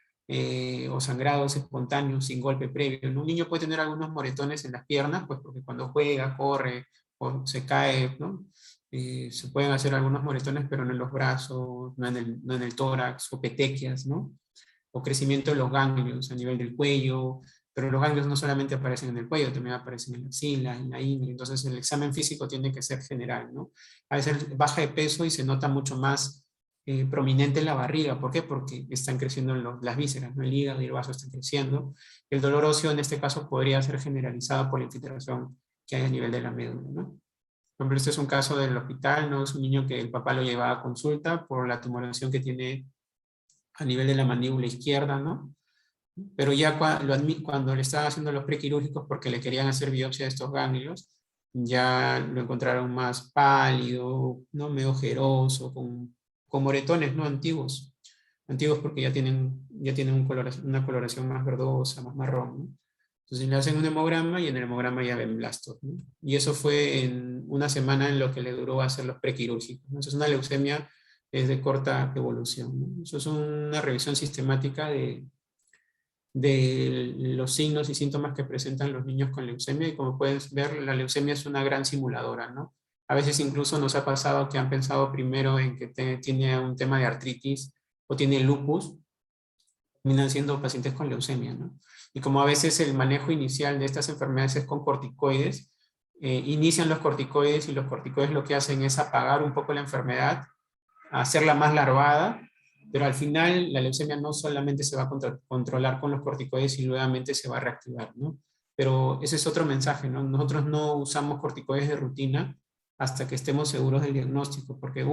o sangrados espontáneos sin golpe previo, ¿no? Un niño puede tener algunos moretones en las piernas, pues porque cuando juega, corre o se cae, ¿no? Se pueden hacer algunos moretones, pero no en los brazos, no en el tórax, o petequias, ¿no? O crecimiento de los ganglios a nivel del cuello, pero los ganglios no solamente aparecen en el cuello, también aparecen en la axila, en la ingle, entonces el examen físico tiene que ser general, ¿no? A veces baja de peso y se nota mucho más prominente en la barriga. ¿Por qué? Porque están creciendo las vísceras, ¿no? El hígado y el vaso están creciendo. El dolor óseo en este caso podría ser generalizado por la infiltración que hay a nivel de la médula, ¿no? Por ejemplo, este es un caso del hospital, ¿no? Es un niño que el papá lo llevaba a consulta por la tumoración que tiene a nivel de la mandíbula izquierda, ¿no? Pero ya cuando le estaban haciendo los prequirúrgicos porque le querían hacer biopsia de estos ganglios, ya lo encontraron más pálido, ¿no? Medio ojeroso, con moretones, ¿no? Antiguos porque ya tienen una coloración más verdosa, más marrón, ¿no? Entonces le hacen un hemograma y en el hemograma ya ven blastos, ¿no? Y eso fue en una semana en lo que le duró hacer los prequirúrgicos, ¿no? Eso es una leucemia de corta evolución, ¿no? Eso es una revisión sistemática de los signos y síntomas que presentan los niños con leucemia, y como puedes ver, la leucemia es una gran simuladora, ¿no? A veces incluso nos ha pasado que han pensado primero en que tiene un tema de artritis o tiene lupus, terminan siendo pacientes con leucemia, ¿no? Y como a veces el manejo inicial de estas enfermedades es con corticoides, inician los corticoides y los corticoides lo que hacen es apagar un poco la enfermedad, hacerla más larvada, pero al final la leucemia no solamente se va a controlar con los corticoides y nuevamente se va a reactivar, ¿no? Pero ese es otro mensaje, ¿no? Nosotros no usamos corticoides de rutina hasta que estemos seguros del diagnóstico, porque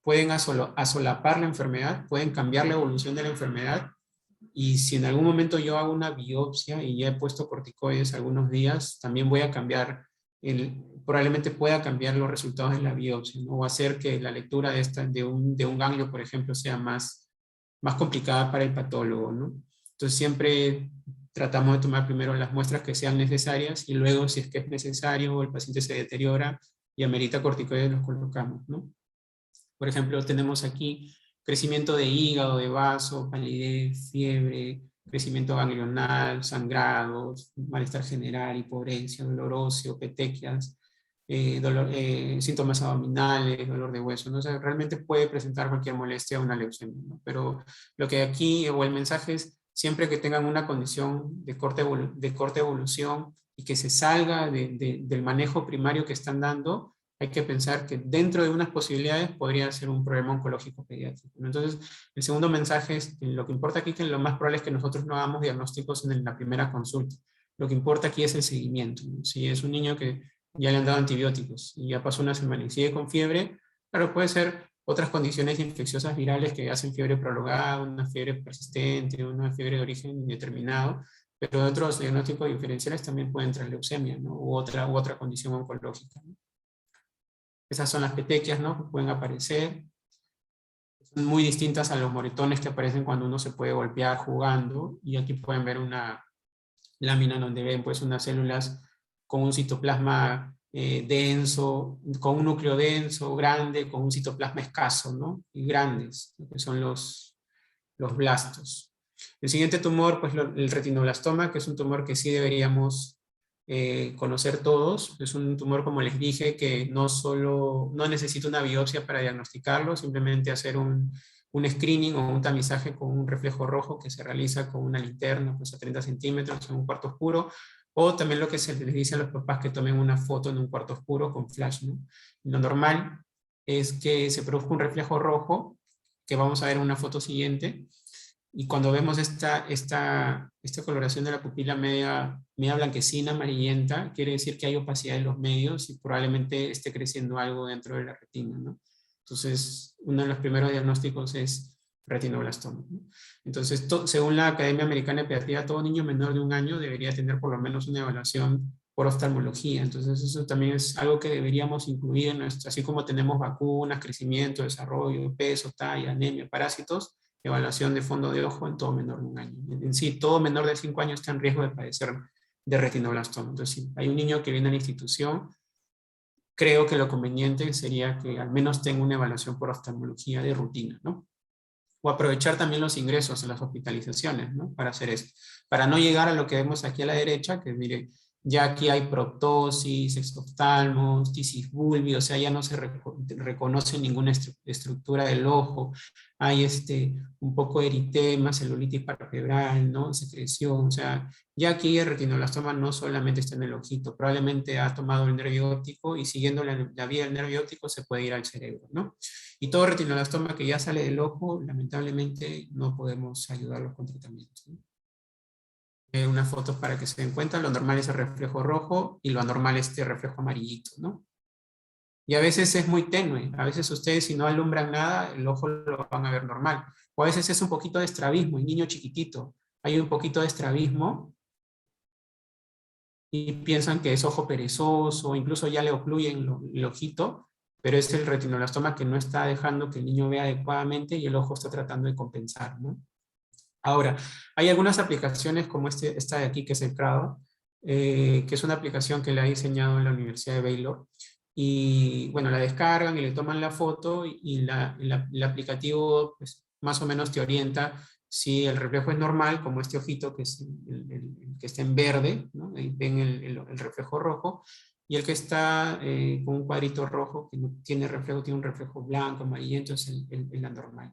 pueden asolapar la enfermedad, pueden cambiar la evolución de la enfermedad, y si en algún momento yo hago una biopsia y ya he puesto corticoides algunos días, también voy a cambiar probablemente pueda cambiar los resultados de la biopsia, ¿no? O hacer que la lectura de un ganglio, por ejemplo, sea más complicada para el patólogo, ¿no? Entonces siempre tratamos de tomar primero las muestras que sean necesarias y luego, si es que es necesario o el paciente se deteriora y amerita corticoides, los colocamos, ¿no? Por ejemplo, tenemos aquí crecimiento de hígado, de vaso, palidez, fiebre, crecimiento ganglional, sangrados, malestar general, hiporencia, dolor óseo, petequias, síntomas abdominales, dolor de hueso, ¿no? O sea, realmente puede presentar cualquier molestia o una leucemia, ¿no? Pero lo que aquí, o el mensaje es, siempre que tengan una condición de corta evolución y que se salga del manejo primario que están dando, hay que pensar que dentro de unas posibilidades podría ser un problema oncológico pediátrico, ¿no? Entonces, el segundo mensaje es que lo que importa aquí, que lo más probable es que nosotros no hagamos diagnósticos en la primera consulta. Lo que importa aquí es el seguimiento, ¿no? Si es un niño que ya le han dado antibióticos y ya pasó una semana y sigue con fiebre, claro, puede ser otras condiciones infecciosas virales que hacen fiebre prolongada, una fiebre persistente, una fiebre de origen indeterminado, pero otros diagnósticos diferenciales también pueden traer leucemia, ¿no? U otra condición oncológica, ¿no? Esas son las petequias, ¿no? Que pueden aparecer. Son muy distintas a los moretones que aparecen cuando uno se puede golpear jugando. Y aquí pueden ver una lámina donde ven pues unas células con un citoplasma denso, con un núcleo denso, grande, con un citoplasma escaso, ¿no? Y grandes, que son los blastos. El siguiente tumor, pues el retinoblastoma, que es un tumor que sí deberíamos conocer todos. Es un tumor, como les dije, que no necesita una biopsia para diagnosticarlo, simplemente hacer un screening o un tamizaje con un reflejo rojo que se realiza con una linterna pues a 30 centímetros en un cuarto oscuro, o también lo que se les dice a los papás, que tomen una foto en un cuarto oscuro con flash, ¿no? Lo normal es que se produzca un reflejo rojo, que vamos a ver en una foto siguiente, y cuando vemos esta coloración de la pupila media blanquecina, amarillenta, quiere decir que hay opacidad en los medios y probablemente esté creciendo algo dentro de la retina, ¿no? Entonces, uno de los primeros diagnósticos es retinoblastoma, ¿no? Entonces, según la Academia Americana de Pediatría, todo niño menor de 1 año debería tener por lo menos una evaluación por oftalmología. Entonces, eso también es algo que deberíamos incluir en así como tenemos vacunas, crecimiento, desarrollo, peso, talla, anemia, parásitos, evaluación de fondo de ojo en todo menor de 1 año. En sí, todo menor de 5 años está en riesgo de padecer de retinoblastoma. Entonces, si hay un niño que viene a la institución, creo que lo conveniente sería que al menos tenga una evaluación por oftalmología de rutina, ¿no? O aprovechar también los ingresos en las hospitalizaciones, ¿no? Para hacer eso. Para no llegar a lo que vemos aquí a la derecha, que mire, ya aquí hay proptosis, exoftalmos, tisis bulbi, o sea, ya no se reconoce ninguna estructura del ojo, hay un poco de eritema, celulitis palpebral, ¿no? Secreción, o sea, ya aquí el retinoblastoma no solamente está en el ojito, probablemente ha tomado el nervio óptico y siguiendo la vía del nervio óptico se puede ir al cerebro, ¿no? Y todo retinoblastoma que ya sale del ojo, lamentablemente no podemos ayudarlos con tratamientos, ¿no? Unas fotos para que se den cuenta, lo normal es el reflejo rojo y lo anormal es este reflejo amarillito, ¿no? Y a veces es muy tenue, a veces ustedes si no alumbran nada, el ojo lo van a ver normal. O a veces es un poquito de estrabismo, el niño chiquitito, hay un poquito de estrabismo y piensan que es ojo perezoso, incluso ya le ocluyen el ojito, pero es el retinoblastoma que no está dejando que el niño vea adecuadamente y el ojo está tratando de compensar, ¿no? Ahora, hay algunas aplicaciones como esta de aquí, que es el Prado, que es una aplicación que le ha diseñado en la Universidad de Baylor, y bueno, la descargan y le toman la foto y el aplicativo pues, más o menos te orienta si el reflejo es normal, como este ojito que es el que está en verde, ¿no? Ahí ven el reflejo rojo, y el que está con un cuadrito rojo que no tiene reflejo, tiene un reflejo blanco, amarillento, es el anormal.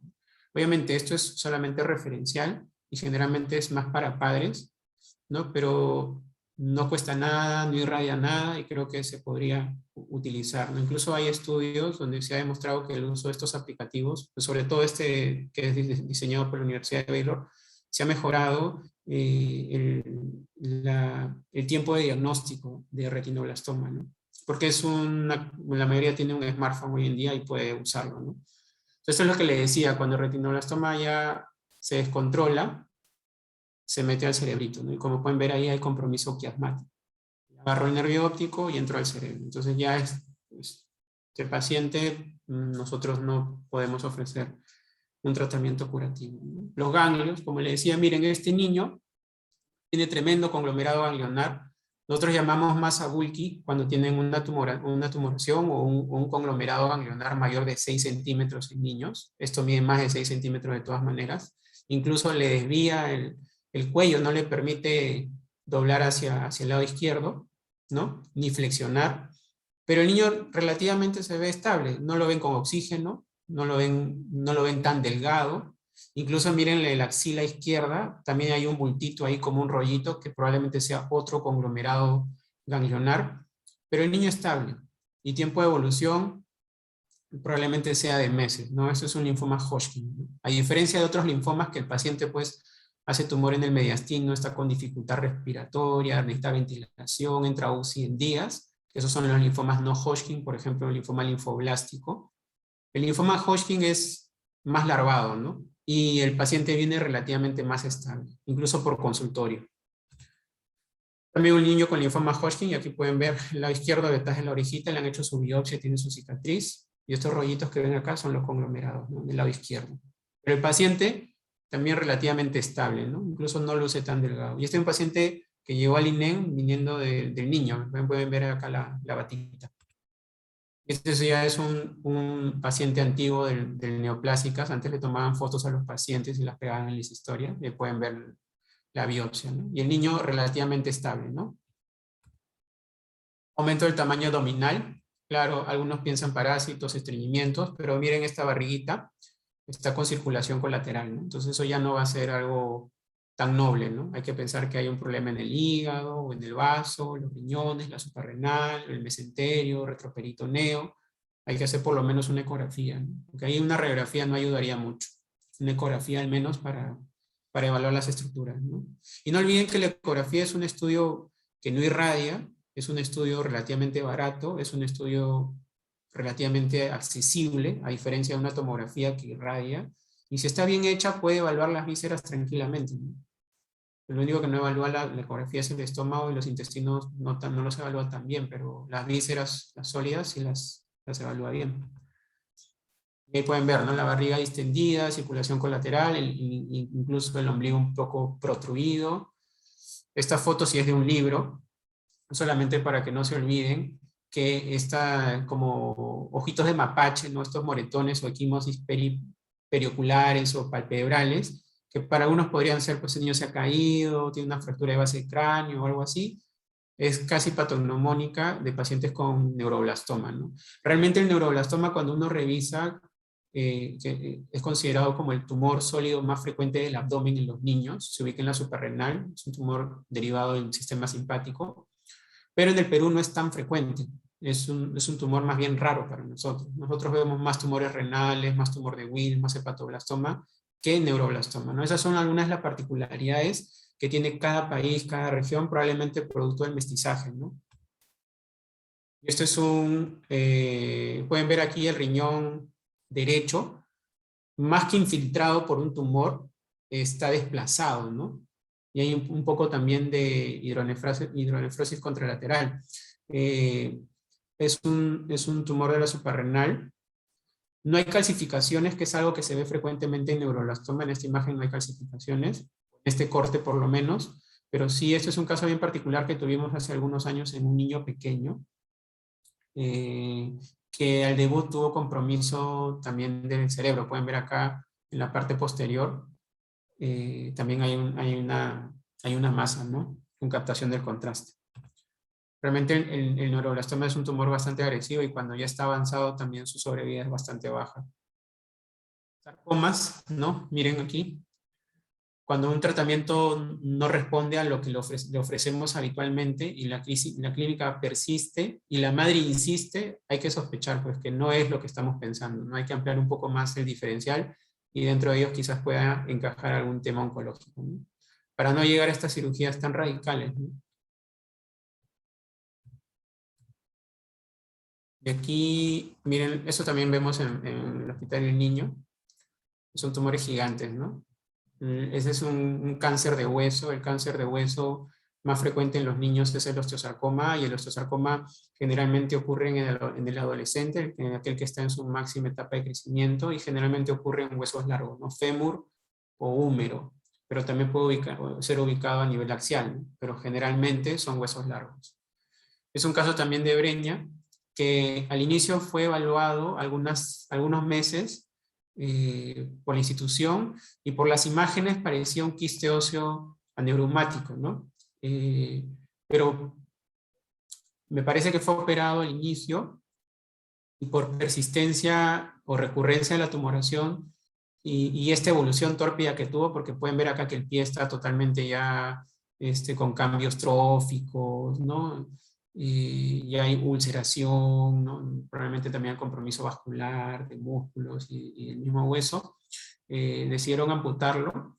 Obviamente esto es solamente referencial y generalmente es más para padres, ¿no? Pero no cuesta nada, no irradia nada y creo que se podría utilizar, ¿no? Incluso hay estudios donde se ha demostrado que el uso de estos aplicativos, pues sobre todo este que es diseñado por la Universidad de Baylor, se ha mejorado el tiempo de diagnóstico de retinoblastoma, ¿no? Porque la mayoría tiene un smartphone hoy en día y puede usarlo, ¿no? Entonces, eso es lo que le decía, cuando el retinoblastoma ya se descontrola, se mete al cerebrito, ¿no? Y como pueden ver ahí hay compromiso quiasmático. agarró el nervio óptico y entró al cerebro. Entonces ya este paciente, nosotros no podemos ofrecer un tratamiento curativo, ¿no? Los ganglios, como le decía, miren, este niño tiene tremendo conglomerado ganglionar. Nosotros llamamos masa Bulky cuando tienen una tumoración o un conglomerado ganglionar mayor de 6 centímetros en niños. Esto mide más de 6 centímetros de todas maneras. Incluso le desvía el cuello, no le permite doblar hacia el lado izquierdo, ¿no? Ni flexionar. Pero el niño relativamente se ve estable. No lo ven con oxígeno, no lo ven tan delgado. Incluso miren la axila izquierda, también hay un bultito ahí como un rollito que probablemente sea otro conglomerado ganglionar, pero el niño estable y tiempo de evolución probablemente sea de meses, ¿no? Eso es un linfoma Hodgkin, ¿no? A diferencia de otros linfomas que el paciente pues hace tumor en el mediastino, está con dificultad respiratoria, necesita ventilación, entra a UCI en días, esos son los linfomas no Hodgkin, por ejemplo el linfoma linfoblástico. El linfoma Hodgkin es más larvado, ¿no? Y el paciente viene relativamente más estable, incluso por consultorio. También un niño con linfoma Hodgkin, y aquí pueden ver el lado izquierdo detrás de la orejita, le han hecho su biopsia, tiene su cicatriz, y estos rollitos que ven acá son los conglomerados, ¿no? Del lado izquierdo. Pero el paciente también relativamente estable, ¿no? Incluso no luce tan delgado. Y este es un paciente que llegó al INEM viniendo del niño, pueden ver acá la batita. Este ya es un paciente antiguo del neoplásicas. Antes le tomaban fotos a los pacientes y las pegaban en las historias. Y pueden ver la biopsia, ¿no? Y el niño relativamente estable, ¿no? Aumento del tamaño abdominal. Claro, algunos piensan parásitos, estreñimientos, pero miren esta barriguita. Está con circulación colateral, ¿no? Entonces eso ya no va a ser algo tan noble, ¿no? Hay que pensar que hay un problema en el hígado, o en el vaso, los riñones, la suprarrenal, el mesenterio, retroperitoneo. Hay que hacer por lo menos una ecografía, ¿no? Porque ahí una radiografía no ayudaría mucho. Una ecografía al menos para evaluar las estructuras, ¿no? Y no olviden que la ecografía es un estudio que no irradia, es un estudio relativamente barato, es un estudio relativamente accesible, a diferencia de una tomografía que irradia, y si está bien hecha puede evaluar las vísceras tranquilamente, ¿no? Lo único que no evalúa la ecografía es el estómago y los intestinos no los evalúa tan bien, pero las vísceras, las sólidas, sí las evalúa bien. Y ahí pueden ver, ¿no? La barriga distendida, circulación colateral, incluso el ombligo un poco protruido. Esta foto sí es de un libro, solamente para que no se olviden que está como ojitos de mapache, ¿no? Estos moretones o equimosis perioculares o palpebrales, que para algunos podrían ser, pues el niño se ha caído, tiene una fractura de base de cráneo o algo así. Es casi patognomónica de pacientes con neuroblastoma, ¿no? Realmente el neuroblastoma, cuando uno revisa, es considerado como el tumor sólido más frecuente del abdomen en los niños, se ubica en la suprarrenal, es un tumor derivado del sistema simpático, pero en el Perú no es tan frecuente, es un tumor más bien raro para nosotros. Nosotros vemos más tumores renales, más tumor de Wilms, más hepatoblastoma que neuroblastoma, ¿no? Esas son algunas de las particularidades que tiene cada país, cada región, probablemente producto del mestizaje, ¿no? Esto es pueden ver aquí el riñón derecho, más que infiltrado por un tumor, está desplazado, ¿no? Y hay un poco también de hidronefrosis contralateral. Es un tumor de la suprarrenal. No hay calcificaciones, que es algo que se ve frecuentemente en neuroblastoma. En esta imagen no hay calcificaciones, en este corte por lo menos, pero sí, este es un caso bien particular que tuvimos hace algunos años en un niño pequeño, que al debut tuvo compromiso también del cerebro. Pueden ver acá en la parte posterior, también hay una masa, ¿no? Con captación del contraste. Realmente el neuroblastoma es un tumor bastante agresivo y cuando ya está avanzado también su sobrevida es bastante baja. Sarcomas, ¿no? Miren aquí. Cuando un tratamiento no responde a lo que le ofrecemos habitualmente y la clínica persiste y la madre insiste, hay que sospechar pues, que no es lo que estamos pensando, ¿no? Hay que ampliar un poco más el diferencial y dentro de ellos quizás pueda encajar algún tema oncológico, ¿no? Para no llegar a estas cirugías tan radicales, ¿no? Y aquí, miren, eso también vemos en el Hospital del Niño. Son tumores gigantes, ¿no? Ese es un cáncer de hueso. El cáncer de hueso más frecuente en los niños es el osteosarcoma, y el osteosarcoma generalmente ocurre en el adolescente, en aquel que está en su máxima etapa de crecimiento, y generalmente ocurre en huesos largos, ¿no? Fémur o húmero, pero también puede ser ubicado a nivel axial, ¿no? Pero generalmente son huesos largos. Es un caso también de Breña, que al inicio fue evaluado algunos meses por la institución, y por las imágenes parecía un quiste óseo aneuromático, ¿no? Pero me parece que fue operado al inicio, y por persistencia o recurrencia de la tumoración y esta evolución tórpida que tuvo, porque pueden ver acá que el pie está totalmente ya con cambios tróficos, ¿no? Y hay ulceración, ¿no? Probablemente también hay compromiso vascular de músculos y el mismo hueso. Decidieron amputarlo,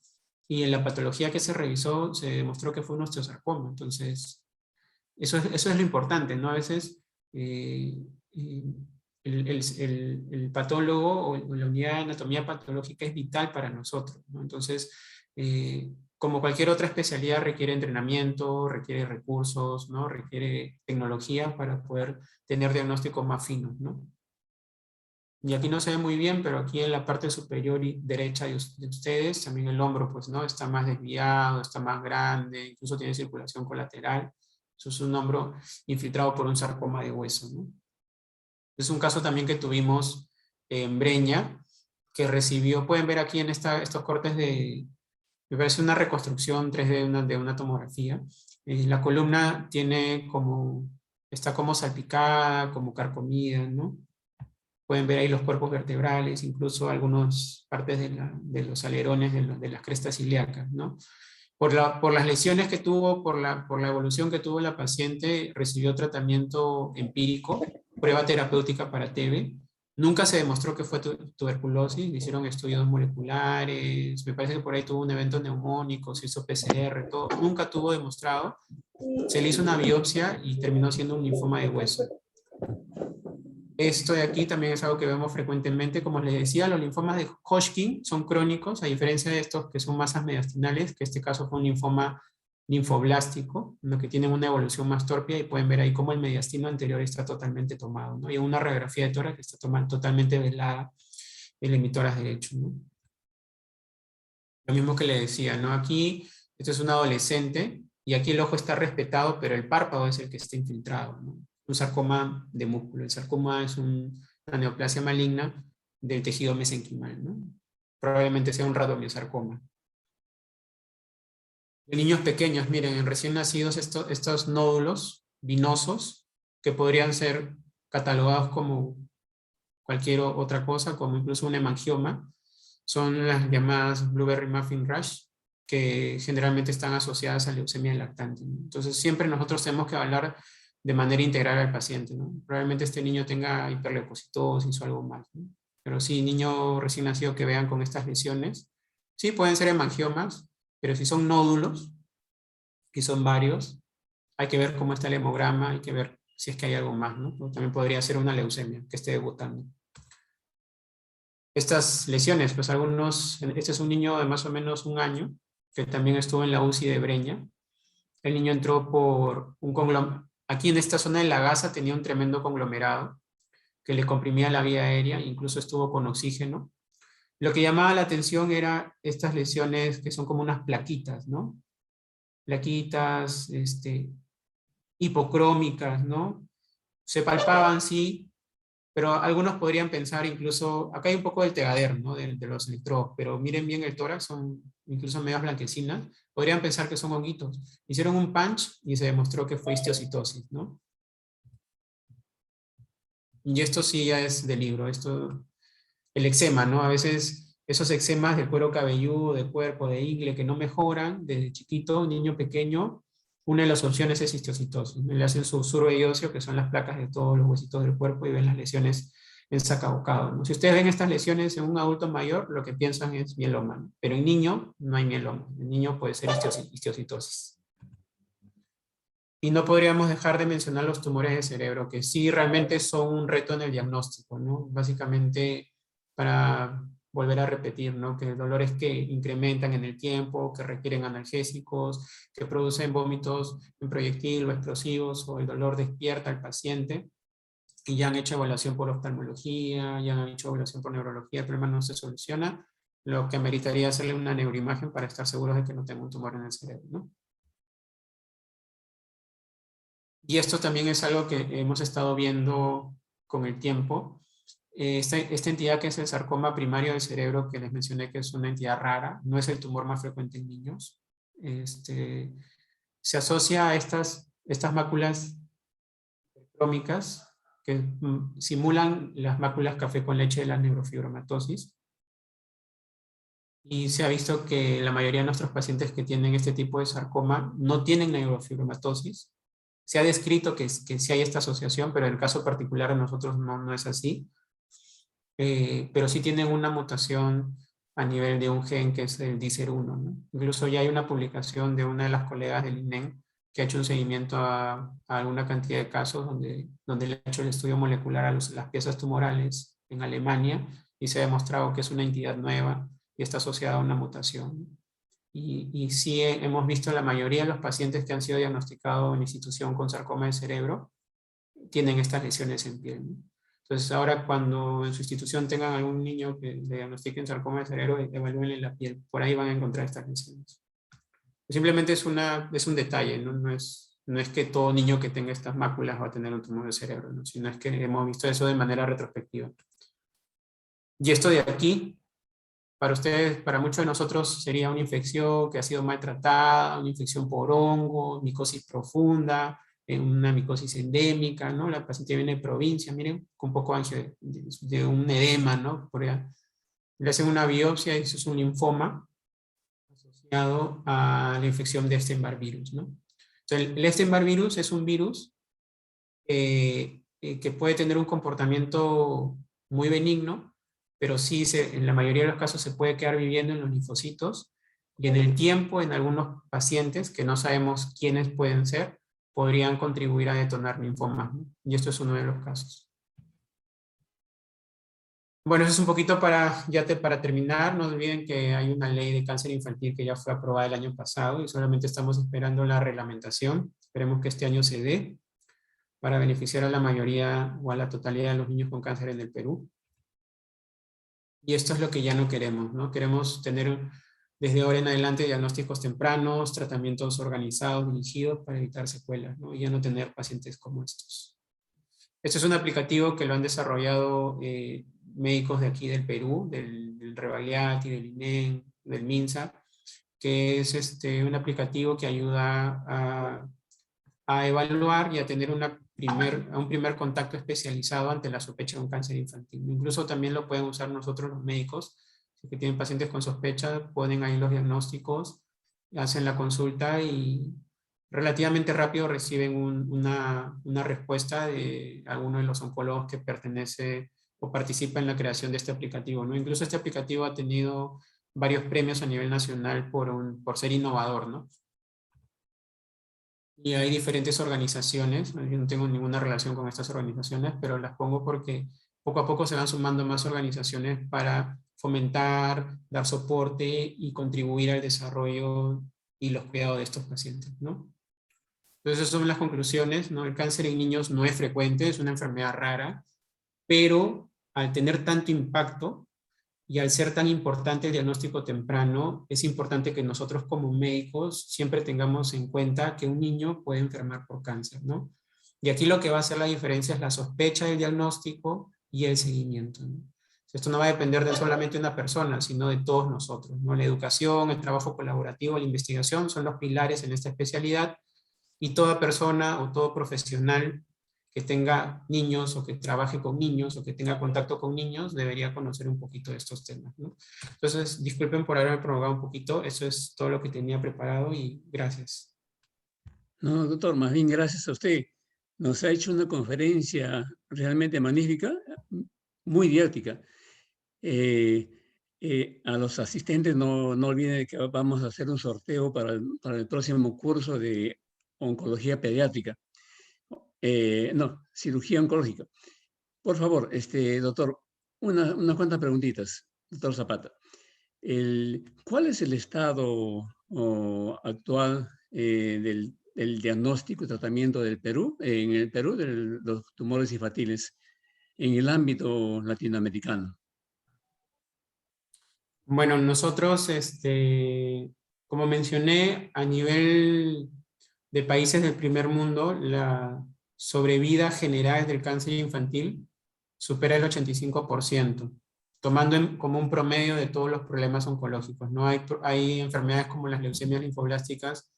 y en la patología que se revisó se demostró que fue un osteosarcoma. Entonces, eso es lo importante, ¿no? A veces el patólogo o la unidad de anatomía patológica es vital para nosotros, ¿no? Entonces, como cualquier otra especialidad, requiere entrenamiento, requiere recursos, ¿no? Requiere tecnología para poder tener diagnósticos más finos, ¿no? Y aquí no se ve muy bien, pero aquí en la parte superior y derecha de ustedes, también el hombro, pues, ¿no? Está más desviado, está más grande, incluso tiene circulación colateral. Eso es un hombro infiltrado por un sarcoma de hueso, ¿no? Es un caso también que tuvimos en Breña, que recibió, pueden ver aquí en estos cortes me parece una reconstrucción 3D de una tomografía. La columna está como salpicada, como carcomida, ¿no? Pueden ver ahí los cuerpos vertebrales, incluso algunas partes de los alerones de las crestas ilíacas, ¿no? Por las lesiones que tuvo, por la evolución que tuvo la paciente, recibió tratamiento empírico, prueba terapéutica para TB. Nunca se demostró que fue tuberculosis, le hicieron estudios moleculares, me parece que por ahí tuvo un evento neumónico, se hizo PCR, todo, nunca tuvo demostrado. Se le hizo una biopsia y terminó siendo un linfoma de hueso. Esto de aquí también es algo que vemos frecuentemente. Como les decía, los linfomas de Hodgkin son crónicos, a diferencia de estos que son masas mediastinales, que en este caso fue un linfoma linfoblástico, en lo que tienen una evolución más torpia, y pueden ver ahí cómo el mediastino anterior está totalmente tomado, ¿no? Y una radiografía de tórax que está totalmente velada el emitórax derecho, ¿no? Lo mismo que le decía, ¿no? Aquí, esto es un adolescente, y aquí el ojo está respetado, pero el párpado es el que está infiltrado, ¿no? Un sarcoma de músculo. El sarcoma es una neoplasia maligna del tejido mesenquimal, ¿no? Probablemente sea un radomiosarcoma. En niños pequeños, miren, en recién nacidos, estos nódulos vinosos, que podrían ser catalogados como cualquier otra cosa, como incluso un hemangioma, son las llamadas blueberry muffin rash, que generalmente están asociadas a leucemia lactante, ¿no? Entonces, siempre nosotros tenemos que hablar de manera integral al paciente, ¿no? Probablemente este niño tenga hiperleucocitosis o algo más, ¿no? Pero sí, niño recién nacido que vean con estas lesiones, sí pueden ser hemangiomas, pero si son nódulos, y son varios, hay que ver cómo está el hemograma, hay que ver si es que hay algo más, ¿no? O también podría ser una leucemia que esté debutando. Estas lesiones, pues este es un niño de más o menos 1 año, que también estuvo en la UCI de Breña. El niño entró por un conglomerado. Aquí en esta zona de la gasa tenía un tremendo conglomerado que le comprimía la vía aérea, incluso estuvo con oxígeno. Lo que llamaba la atención era estas lesiones que son como unas plaquitas, ¿no? Plaquitas, hipocrómicas, ¿no? Se palpaban, sí, pero algunos podrían pensar incluso, acá hay un poco del tegader, ¿no? De los electrodos, pero miren bien el tórax, son incluso medias blanquecinas, podrían pensar que son honguitos. Hicieron un punch y se demostró que fue histiocitosis, ¿no? Y esto sí ya es de libro, el eczema, ¿no? A veces esos eczemas del cuero cabelludo, de cuerpo, de ingle, que no mejoran desde chiquito, niño pequeño, una de las opciones es histiocitosis. Le hacen su surveiosio, que son las placas de todos los huesitos del cuerpo, y ven las lesiones en sacabocado, ¿no? Si ustedes ven estas lesiones en un adulto mayor, lo que piensan es mieloma, ¿no? Pero en niño no hay mieloma. En niño puede ser histiocitosis. Y no podríamos dejar de mencionar los tumores de cerebro, que sí realmente son un reto en el diagnóstico, ¿no? Básicamente, volver a repetir, ¿no? Que dolores que incrementan en el tiempo, que requieren analgésicos, que producen vómitos en proyectil o explosivos, o el dolor despierta al paciente, y ya han hecho evaluación por oftalmología, ya han hecho evaluación por neurología, el problema no se soluciona, lo que ameritaría hacerle una neuroimagen para estar seguros de que no tenga un tumor en el cerebro, ¿no? Y esto también es algo que hemos estado viendo con el tiempo. Esta entidad, que es el sarcoma primario del cerebro, que les mencioné que es una entidad rara, no es el tumor más frecuente en niños. Se asocia a estas máculas crómicas que simulan las máculas café con leche de la neurofibromatosis. Y se ha visto que la mayoría de nuestros pacientes que tienen este tipo de sarcoma no tienen neurofibromatosis. Se ha descrito que sí hay esta asociación, pero en el caso particular de nosotros no es así. Pero sí tienen una mutación a nivel de un gen que es el DICER1, ¿no? Incluso ya hay una publicación de una de las colegas del INEM que ha hecho un seguimiento a alguna cantidad de casos donde le ha hecho el estudio molecular a las piezas tumorales en Alemania, y se ha demostrado que es una entidad nueva y está asociada a una mutación. Y sí hemos visto la mayoría de los pacientes que han sido diagnosticados en institución con sarcoma de cerebro tienen estas lesiones en piel, ¿no? Entonces ahora, cuando en su institución tengan algún niño que le diagnostiquen sarcoma de cerebro, evalúenle la piel, por ahí van a encontrar estas lesiones. Simplemente es un detalle, ¿no? No es que todo niño que tenga estas máculas va a tener un tumor de cerebro, ¿no? Sino es que hemos visto eso de manera retrospectiva. Y esto de aquí, para ustedes, para muchos de nosotros, sería una infección que ha sido maltratada, una infección por hongo, micosis profunda, una micosis endémica, ¿no? La paciente viene de provincia, miren, con un poco de un edema, ¿no? Por allá. Le hacen una biopsia y eso es un linfoma asociado a la infección de Epstein-Barr virus, ¿no? Entonces, el Epstein-Barr virus es un virus que puede tener un comportamiento muy benigno, pero sí en la mayoría de los casos se puede quedar viviendo en los linfocitos, y en el tiempo, en algunos pacientes, que no sabemos quiénes pueden ser, podrían contribuir a detonar linfomas, ¿no? Y esto es uno de los casos. Bueno, eso es un poquito para terminar. No olviden que hay una ley de cáncer infantil que ya fue aprobada el año pasado y solamente estamos esperando la reglamentación. Esperemos que este año se dé para beneficiar a la mayoría o a la totalidad de los niños con cáncer en el Perú. Y esto es lo que ya no queremos, ¿no? Queremos tener desde ahora en adelante diagnósticos tempranos, tratamientos organizados, dirigidos para evitar secuelas, ¿no? Y ya no tener pacientes como estos. Este es un aplicativo que lo han desarrollado médicos de aquí del Perú, del Rebagliati, del INEM, del MINSA, que es un aplicativo que ayuda a evaluar y a tener un primer contacto especializado ante la sospecha de un cáncer infantil. Incluso también lo pueden usar nosotros los médicos, si tienen pacientes con sospecha, ponen ahí los diagnósticos, hacen la consulta y relativamente rápido reciben una respuesta de alguno de los oncólogos que pertenece o participa en la creación de este aplicativo, ¿no? Incluso este aplicativo ha tenido varios premios a nivel nacional por ser innovador, ¿no? Y hay diferentes organizaciones, yo no tengo ninguna relación con estas organizaciones, pero las pongo porque poco a poco se van sumando más organizaciones para fomentar, dar soporte y contribuir al desarrollo y los cuidados de estos pacientes, ¿no? Entonces, esas son las conclusiones, ¿no? El cáncer en niños no es frecuente, es una enfermedad rara, pero al tener tanto impacto y al ser tan importante el diagnóstico temprano, es importante que nosotros como médicos siempre tengamos en cuenta que un niño puede enfermar por cáncer, ¿no? Y aquí lo que va a hacer la diferencia es la sospecha del diagnóstico y el seguimiento, ¿no? Esto no va a depender de solamente una persona, sino de todos nosotros, ¿no? La educación, el trabajo colaborativo, la investigación son los pilares en esta especialidad, y toda persona o todo profesional que tenga niños o que trabaje con niños o que tenga contacto con niños debería conocer un poquito de estos temas, ¿no? Entonces, disculpen por haberme prolongado un poquito, eso es todo lo que tenía preparado y gracias. No, doctor, más bien gracias a usted. Nos ha hecho una conferencia realmente magnífica, muy didáctica. A los asistentes no olviden que vamos a hacer un sorteo para el próximo curso de oncología pediátrica. Cirugía oncológica. Por favor, doctor, unas cuantas preguntitas. doctor Zapata. ¿Cuál es el estado actual del diagnóstico y tratamiento del Perú, en el Perú, de los tumores infantiles en el ámbito latinoamericano? Bueno, nosotros, como mencioné, a nivel de países del primer mundo, la sobrevida general del cáncer infantil supera el 85%, tomando como un promedio de todos los problemas oncológicos. ¿No? Hay enfermedades como las leucemias linfoblásticas,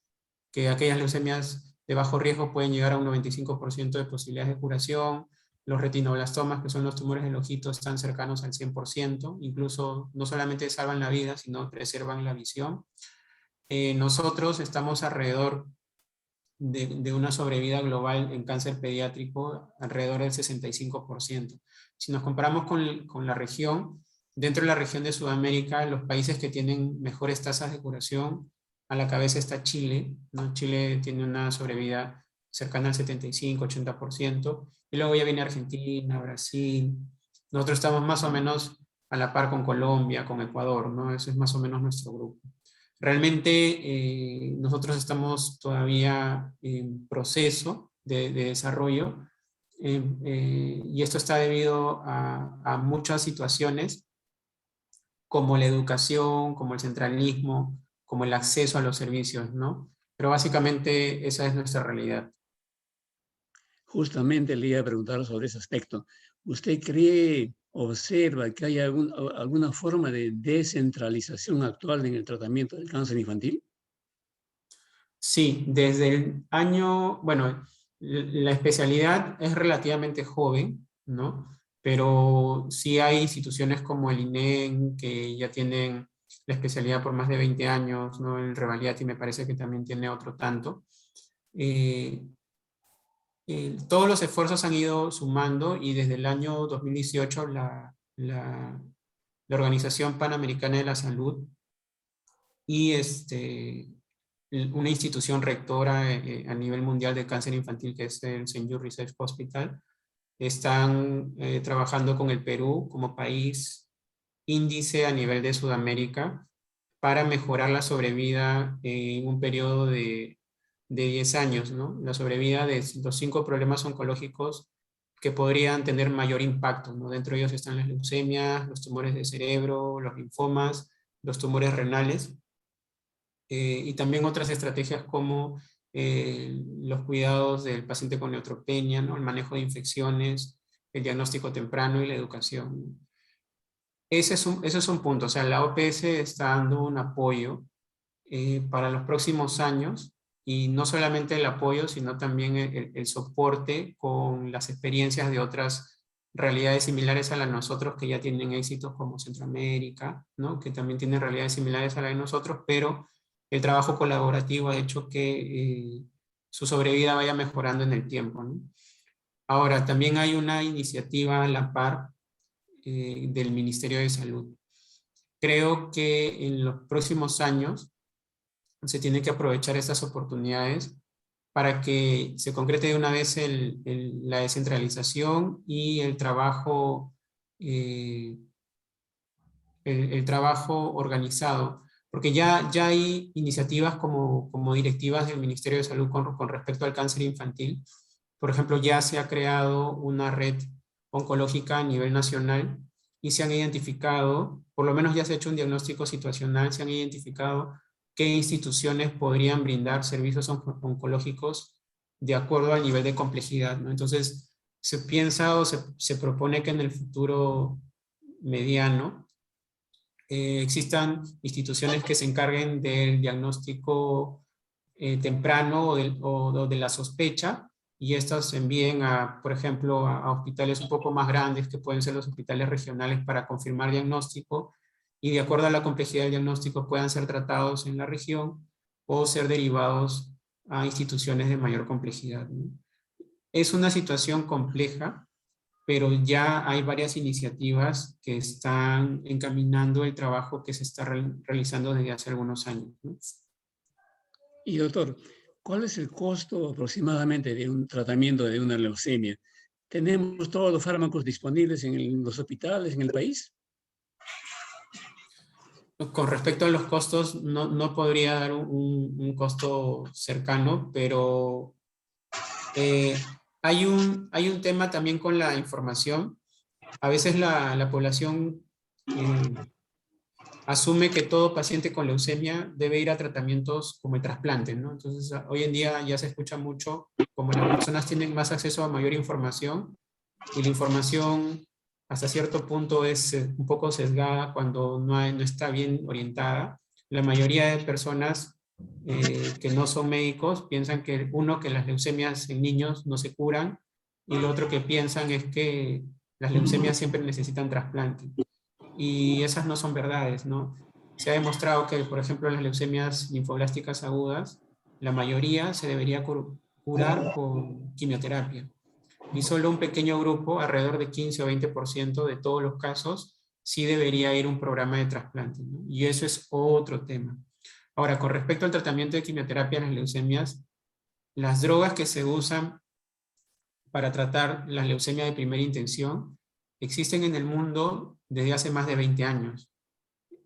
que aquellas leucemias de bajo riesgo pueden llegar a un 95% de posibilidades de curación. Los retinoblastomas, que son los tumores del ojito, están cercanos al 100%, incluso no solamente salvan la vida, sino preservan la visión. Nosotros estamos alrededor de una sobrevida global en cáncer pediátrico alrededor del 65%. Si nos comparamos con la región, dentro de la región de Sudamérica, los países que tienen mejores tasas de curación, a la cabeza está Chile, ¿no? Chile tiene una sobrevida cercana al 75-80%, y luego ya viene Argentina, Brasil. Nosotros estamos más o menos a la par con Colombia, con Ecuador, ¿no? Ese es más o menos nuestro grupo. Realmente nosotros estamos todavía en proceso de desarrollo, y esto está debido a muchas situaciones como la educación, como el centralismo, como el acceso a los servicios, ¿no? Pero básicamente esa es nuestra realidad. Justamente le iba a preguntar sobre ese aspecto. ¿Usted cree, observa que hay alguna forma de descentralización actual en el tratamiento del cáncer infantil? Sí, desde el año, bueno, la especialidad es relativamente joven, ¿no? Pero sí hay instituciones como el INEM que ya tienen la especialidad por más de 20 años, ¿no? El Revaliati me parece que también tiene otro tanto. Eh, Todos los esfuerzos han ido sumando, y desde el año 2018 la Organización Panamericana de la Salud y una institución rectora a nivel mundial de cáncer infantil, que es el St. Jude Research Hospital, están trabajando con el Perú como país índice a nivel de Sudamérica para mejorar la sobrevida en un periodo de 10 años, ¿no? La sobrevida de los 5 problemas oncológicos que podrían tener mayor impacto, ¿no? Dentro de ellos están las leucemias, los tumores de cerebro, los linfomas, los tumores renales, y también otras estrategias como los cuidados del paciente con neutropenia, ¿no? El manejo de infecciones, el diagnóstico temprano y la educación. Ese es un punto. O sea, la OPS está dando un apoyo para los próximos años, y no solamente el apoyo, sino también el soporte con las experiencias de otras realidades similares a las de nosotros, que ya tienen éxitos como Centroamérica, ¿no? Que también tienen realidades similares a las de nosotros, pero el trabajo colaborativo ha hecho que su sobrevida vaya mejorando en el tiempo, ¿no? Ahora, también hay una iniciativa a la par del Ministerio de Salud. Creo que en los próximos años se tiene que aprovechar estas oportunidades para que se concrete de una vez la descentralización y el trabajo organizado, porque ya hay iniciativas como directivas del Ministerio de Salud con respecto al cáncer infantil. Por ejemplo, ya se ha creado una red oncológica a nivel nacional y se han identificado, por lo menos ya se ha hecho un diagnóstico situacional, se han identificado qué instituciones podrían brindar servicios oncológicos de acuerdo al nivel de complejidad, ¿no? Entonces, se piensa o se propone que en el futuro mediano existan instituciones que se encarguen del diagnóstico temprano o de la sospecha, y estas se envíen por ejemplo, a hospitales un poco más grandes, que pueden ser los hospitales regionales, para confirmar diagnóstico, y de acuerdo a la complejidad del diagnóstico puedan ser tratados en la región o ser derivados a instituciones de mayor complejidad, ¿no? Es una situación compleja, pero ya hay varias iniciativas que están encaminando el trabajo que se está realizando desde hace algunos años, ¿no? Y doctor, ¿cuál es el costo aproximadamente de un tratamiento de una leucemia? ¿Tenemos todos los fármacos disponibles en los hospitales en el país? Con respecto a los costos, no podría dar un costo cercano, pero hay un tema también con la información. A veces la población asume que todo paciente con leucemia debe ir a tratamientos como el trasplante, ¿no? Entonces, hoy en día ya se escucha mucho, como las personas tienen más acceso a mayor información, y la información hasta cierto punto es un poco sesgada cuando no está bien orientada. La mayoría de personas que no son médicos piensan que que las leucemias en niños no se curan, y lo otro que piensan es que las leucemias siempre necesitan trasplante. Y esas no son verdades, ¿no? Se ha demostrado que, por ejemplo, las leucemias linfoblásticas agudas, la mayoría se debería curar con quimioterapia. Y solo un pequeño grupo, alrededor de 15 o 20% de todos los casos, sí debería ir a un programa de trasplante, ¿no? Y eso es otro tema. Ahora, con respecto al tratamiento de quimioterapia en las leucemias, las drogas que se usan para tratar la leucemia de primera intención existen en el mundo desde hace más de 20 años.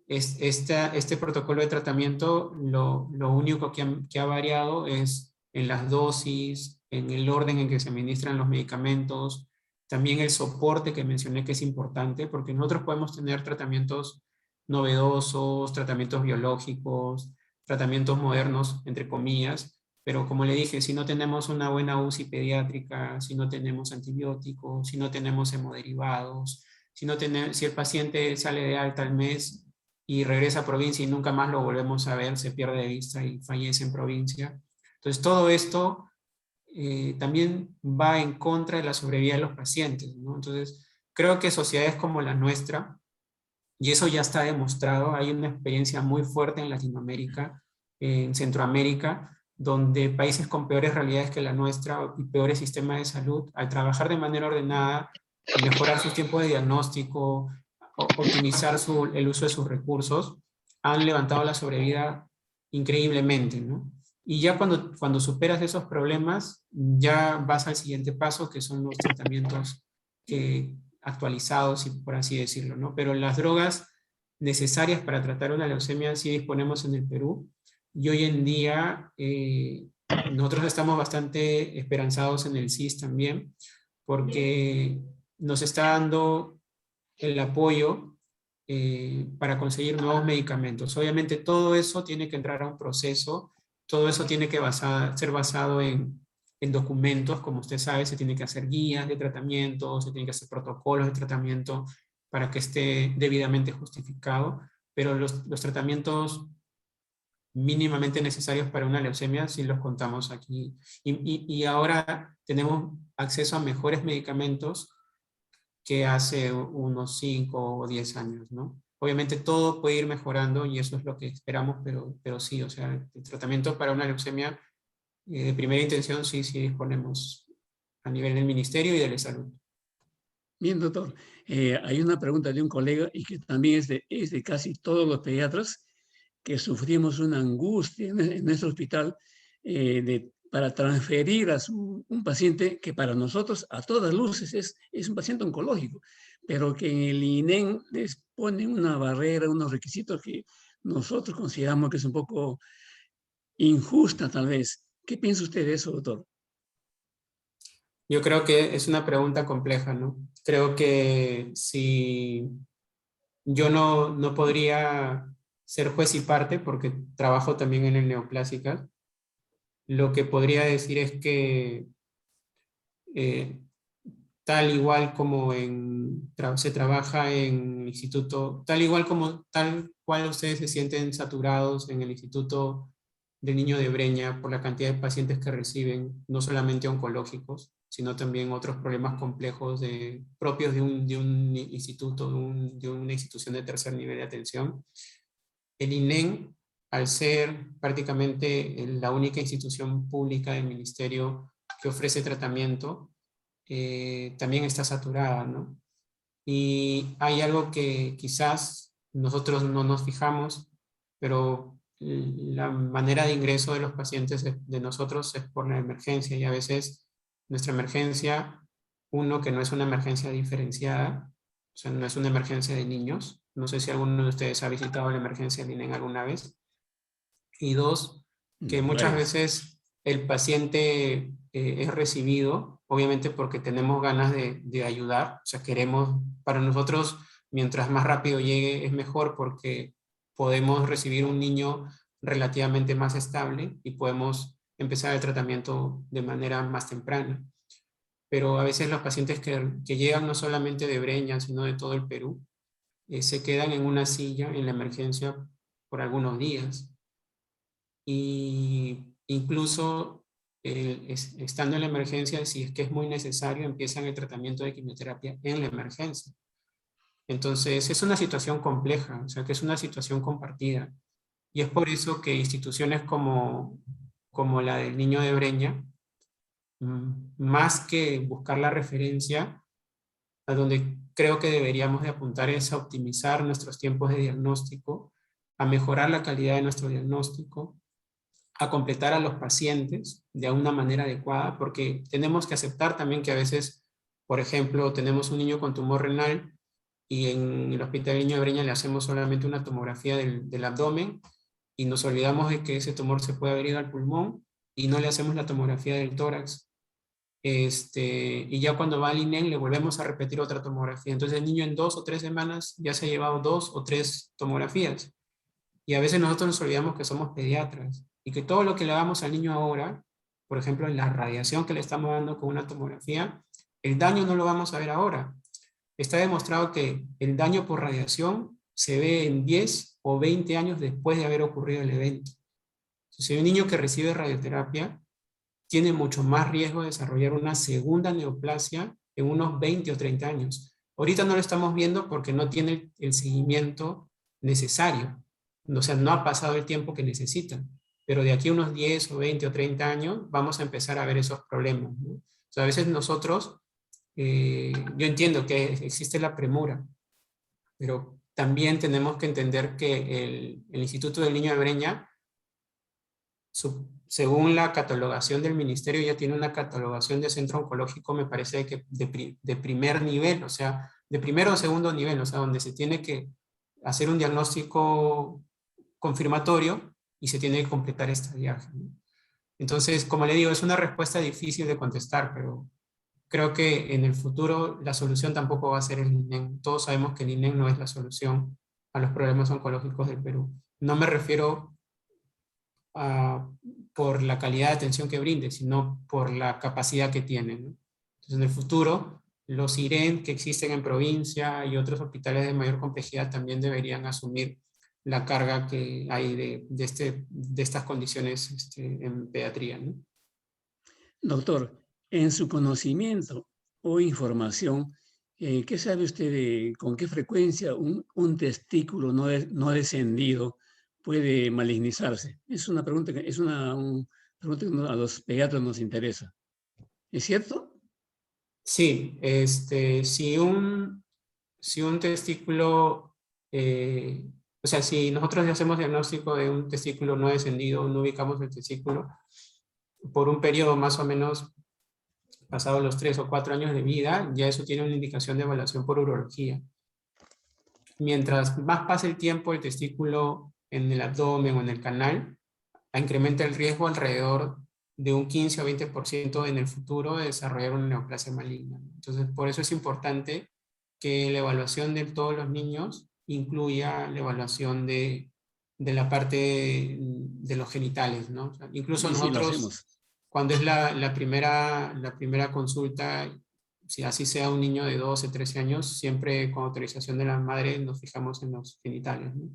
Este protocolo de tratamiento, lo único que ha variado es en las dosis, en el orden en que se administran los medicamentos, también el soporte que mencioné, que es importante, porque nosotros podemos tener tratamientos novedosos, tratamientos biológicos, tratamientos modernos, entre comillas, pero como le dije, si no tenemos una buena UCI pediátrica, si no tenemos antibióticos, si no tenemos hemoderivados, si el paciente sale de alta al mes y regresa a provincia y nunca más lo volvemos a ver, se pierde de vista y fallece en provincia. Entonces todo esto también va en contra de la sobrevida de los pacientes, ¿no? Entonces creo que sociedades como la nuestra, y eso ya está demostrado, hay una experiencia muy fuerte en Latinoamérica, en Centroamérica, donde países con peores realidades que la nuestra y peores sistemas de salud, al trabajar de manera ordenada y mejorar sus tiempos de diagnóstico, optimizar el uso de sus recursos, han levantado la sobrevida increíblemente, ¿no? Y ya cuando superas esos problemas, ya vas al siguiente paso, que son los tratamientos actualizados, por así decirlo, ¿no? Pero las drogas necesarias para tratar una leucemia sí disponemos en el Perú, y hoy en día nosotros estamos bastante esperanzados en el CIS también, porque nos está dando el apoyo para conseguir nuevos medicamentos. Obviamente todo eso tiene que entrar a un proceso, todo eso tiene que ser basado en documentos, como usted sabe, se tiene que hacer guías de tratamiento, se tienen que hacer protocolos de tratamiento para que esté debidamente justificado, pero los tratamientos mínimamente necesarios para una leucemia sí los contamos aquí. Y ahora tenemos acceso a mejores medicamentos que hace unos 5 o 10 años, ¿no? Obviamente todo puede ir mejorando y eso es lo que esperamos, pero sí, o sea, el tratamiento para una leucemia de primera intención sí disponemos a nivel del Ministerio y de la Salud. Bien, doctor. Hay una pregunta de un colega y que también es de casi todos los pediatras, que sufrimos una angustia en nuestro hospital para transferir a un paciente que para nosotros a todas luces es un paciente oncológico, pero que en el INEM les ponen una barrera, unos requisitos que nosotros consideramos que es un poco injusta tal vez. ¿Qué piensa usted de eso, doctor? Yo creo que es una pregunta compleja, ¿no? Creo que si yo no podría ser juez y parte porque trabajo también en el Neoplásicas, lo que podría decir es que tal igual como se trabaja en el instituto, tal cual ustedes se sienten saturados en el Instituto del Niño de Breña por la cantidad de pacientes que reciben, no solamente oncológicos, sino también otros problemas complejos propios de un instituto, de una institución de tercer nivel de atención. El INEM, al ser prácticamente la única institución pública del ministerio que ofrece tratamiento, también está saturada, ¿no? Y hay algo que quizás nosotros no nos fijamos, pero la manera de ingreso de los pacientes de nosotros es por la emergencia, y a veces nuestra emergencia, que no es una emergencia diferenciada, o sea, no es una emergencia de niños, No sé si alguno de ustedes ha visitado la emergencia del INEM alguna vez. Y dos, que muchas Varias. veces el paciente es recibido, obviamente porque tenemos ganas de ayudar, o sea, queremos, para nosotros, mientras más rápido llegue es mejor porque podemos recibir un niño relativamente más estable y podemos empezar el tratamiento de manera más temprana. Pero a veces los pacientes que llegan no solamente de Breña, sino de todo el Perú, se quedan en una silla en la emergencia por algunos días. Y incluso estando en la emergencia, si es que es muy necesario, empiezan el tratamiento de quimioterapia en la emergencia. Entonces, es una situación compleja, o sea, que es una situación compartida. Y es por eso que instituciones como la del Niño de Breña, más que buscar la referencia, a donde creo que deberíamos de apuntar es a optimizar nuestros tiempos de diagnóstico, a mejorar la calidad de nuestro diagnóstico, a completar a los pacientes de una manera adecuada, porque tenemos que aceptar también que a veces, por ejemplo, tenemos un niño con tumor renal y en el Hospital Niño de Breña le hacemos solamente una tomografía del abdomen y nos olvidamos de que ese tumor se puede haber ido al pulmón y no le hacemos la tomografía del tórax. Y ya cuando va al INEM le volvemos a repetir otra tomografía. Entonces el niño en 2 o 3 semanas ya se ha llevado 2 o 3 tomografías. Y a veces nosotros nos olvidamos que somos pediatras y que todo lo que le hagamos al niño ahora, por ejemplo, en la radiación que le estamos dando con una tomografía, el daño no lo vamos a ver ahora. Está demostrado que el daño por radiación se ve en 10 o 20 años después de haber ocurrido el evento. Si hay un niño que recibe radioterapia, tiene mucho más riesgo de desarrollar una segunda neoplasia en unos 20 o 30 años. Ahorita no lo estamos viendo porque no tiene el seguimiento necesario. O sea, no ha pasado el tiempo que necesitan. Pero de aquí a unos 10 o 20 o 30 años vamos a empezar a ver esos problemas, ¿no? O sea, a veces nosotros, yo entiendo que existe la premura, pero también tenemos que entender que el Instituto del Niño de Breña, según la catalogación del ministerio, ya tiene una catalogación de centro oncológico, me parece que de primer nivel, o sea, de primero o segundo nivel, o sea, donde se tiene que hacer un diagnóstico confirmatorio y se tiene que completar este viaje, ¿no? Entonces, como le digo, es una respuesta difícil de contestar, pero creo que en el futuro la solución tampoco va a ser el INEM. Todos sabemos que el INEM no es la solución a los problemas oncológicos del Perú. No me refiero por la calidad de atención que brinde, sino por la capacidad que tienen, ¿no? Entonces, en el futuro, los IREN que existen en provincia y otros hospitales de mayor complejidad también deberían asumir la carga que hay de estas condiciones en pediatría, ¿no? Doctor, en su conocimiento o información, ¿qué sabe usted de con qué frecuencia un testículo no descendido puede malignizarse? Es una pregunta que, pregunta que a los pediatras nos interesa. ¿Es cierto? Sí, si un testículo, o sea, si nosotros hacemos diagnóstico de un testículo no descendido, no ubicamos el testículo, por un periodo más o menos pasado los 3 o 4 años de vida, ya eso tiene una indicación de evaluación por urología. Mientras más pase el tiempo, el testículo en el abdomen o en el canal, incrementa el riesgo alrededor de un 15 o 20% en el futuro de desarrollar una neoplasia maligna. Entonces, por eso es importante que la evaluación de todos los niños incluya la evaluación de la parte de los genitales, ¿no? O sea, incluso Sí, sí, lo nosotros, hacemos. cuando es la primera consulta, si así sea un niño de 12, 13 años, siempre con autorización de la madre nos fijamos en los genitales, ¿no?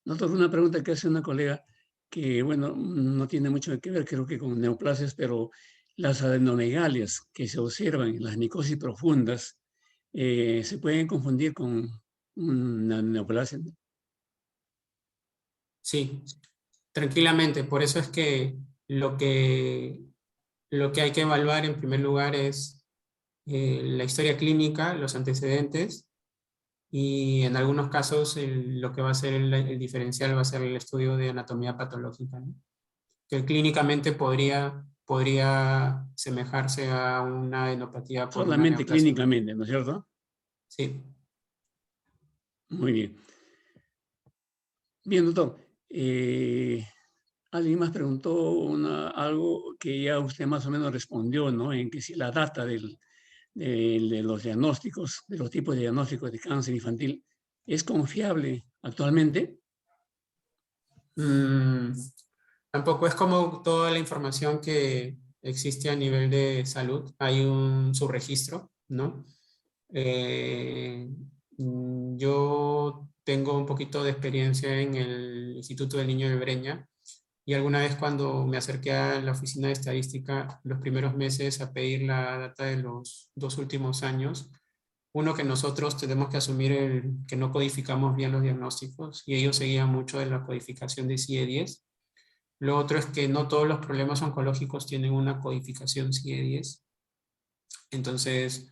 Doctor, una pregunta que hace una colega que, bueno, no tiene mucho que ver, creo que con neoplasias, pero las adenomegalias que se observan en las micosis profundas se pueden confundir con una neoplasia. Sí, tranquilamente. Por eso es que lo que, lo que hay que evaluar en primer lugar es la historia clínica, los antecedentes, y en algunos casos lo que va a ser el diferencial va a ser el estudio de anatomía patológica, ¿no? Que clínicamente podría semejarse a una adenopatía por una Solamente neoplasia. clínicamente, ¿no es cierto? Sí. Muy bien. Bien, doctor. Alguien más preguntó algo que ya usted más o menos respondió, ¿no? En que si la data de los diagnósticos, de los tipos de diagnósticos de cáncer infantil, ¿es confiable actualmente? Tampoco es como toda la información que existe a nivel de salud. Hay un subregistro, ¿no? Yo tengo un poquito de experiencia en el Instituto del Niño de Breña y alguna vez cuando me acerqué a la oficina de estadística los primeros meses a pedir la data de los 2 últimos años, uno que nosotros tenemos que asumir que no codificamos bien los diagnósticos y ellos seguían mucho de la codificación de CIE-10. Lo otro es que no todos los problemas oncológicos tienen una codificación CIE-10. Entonces,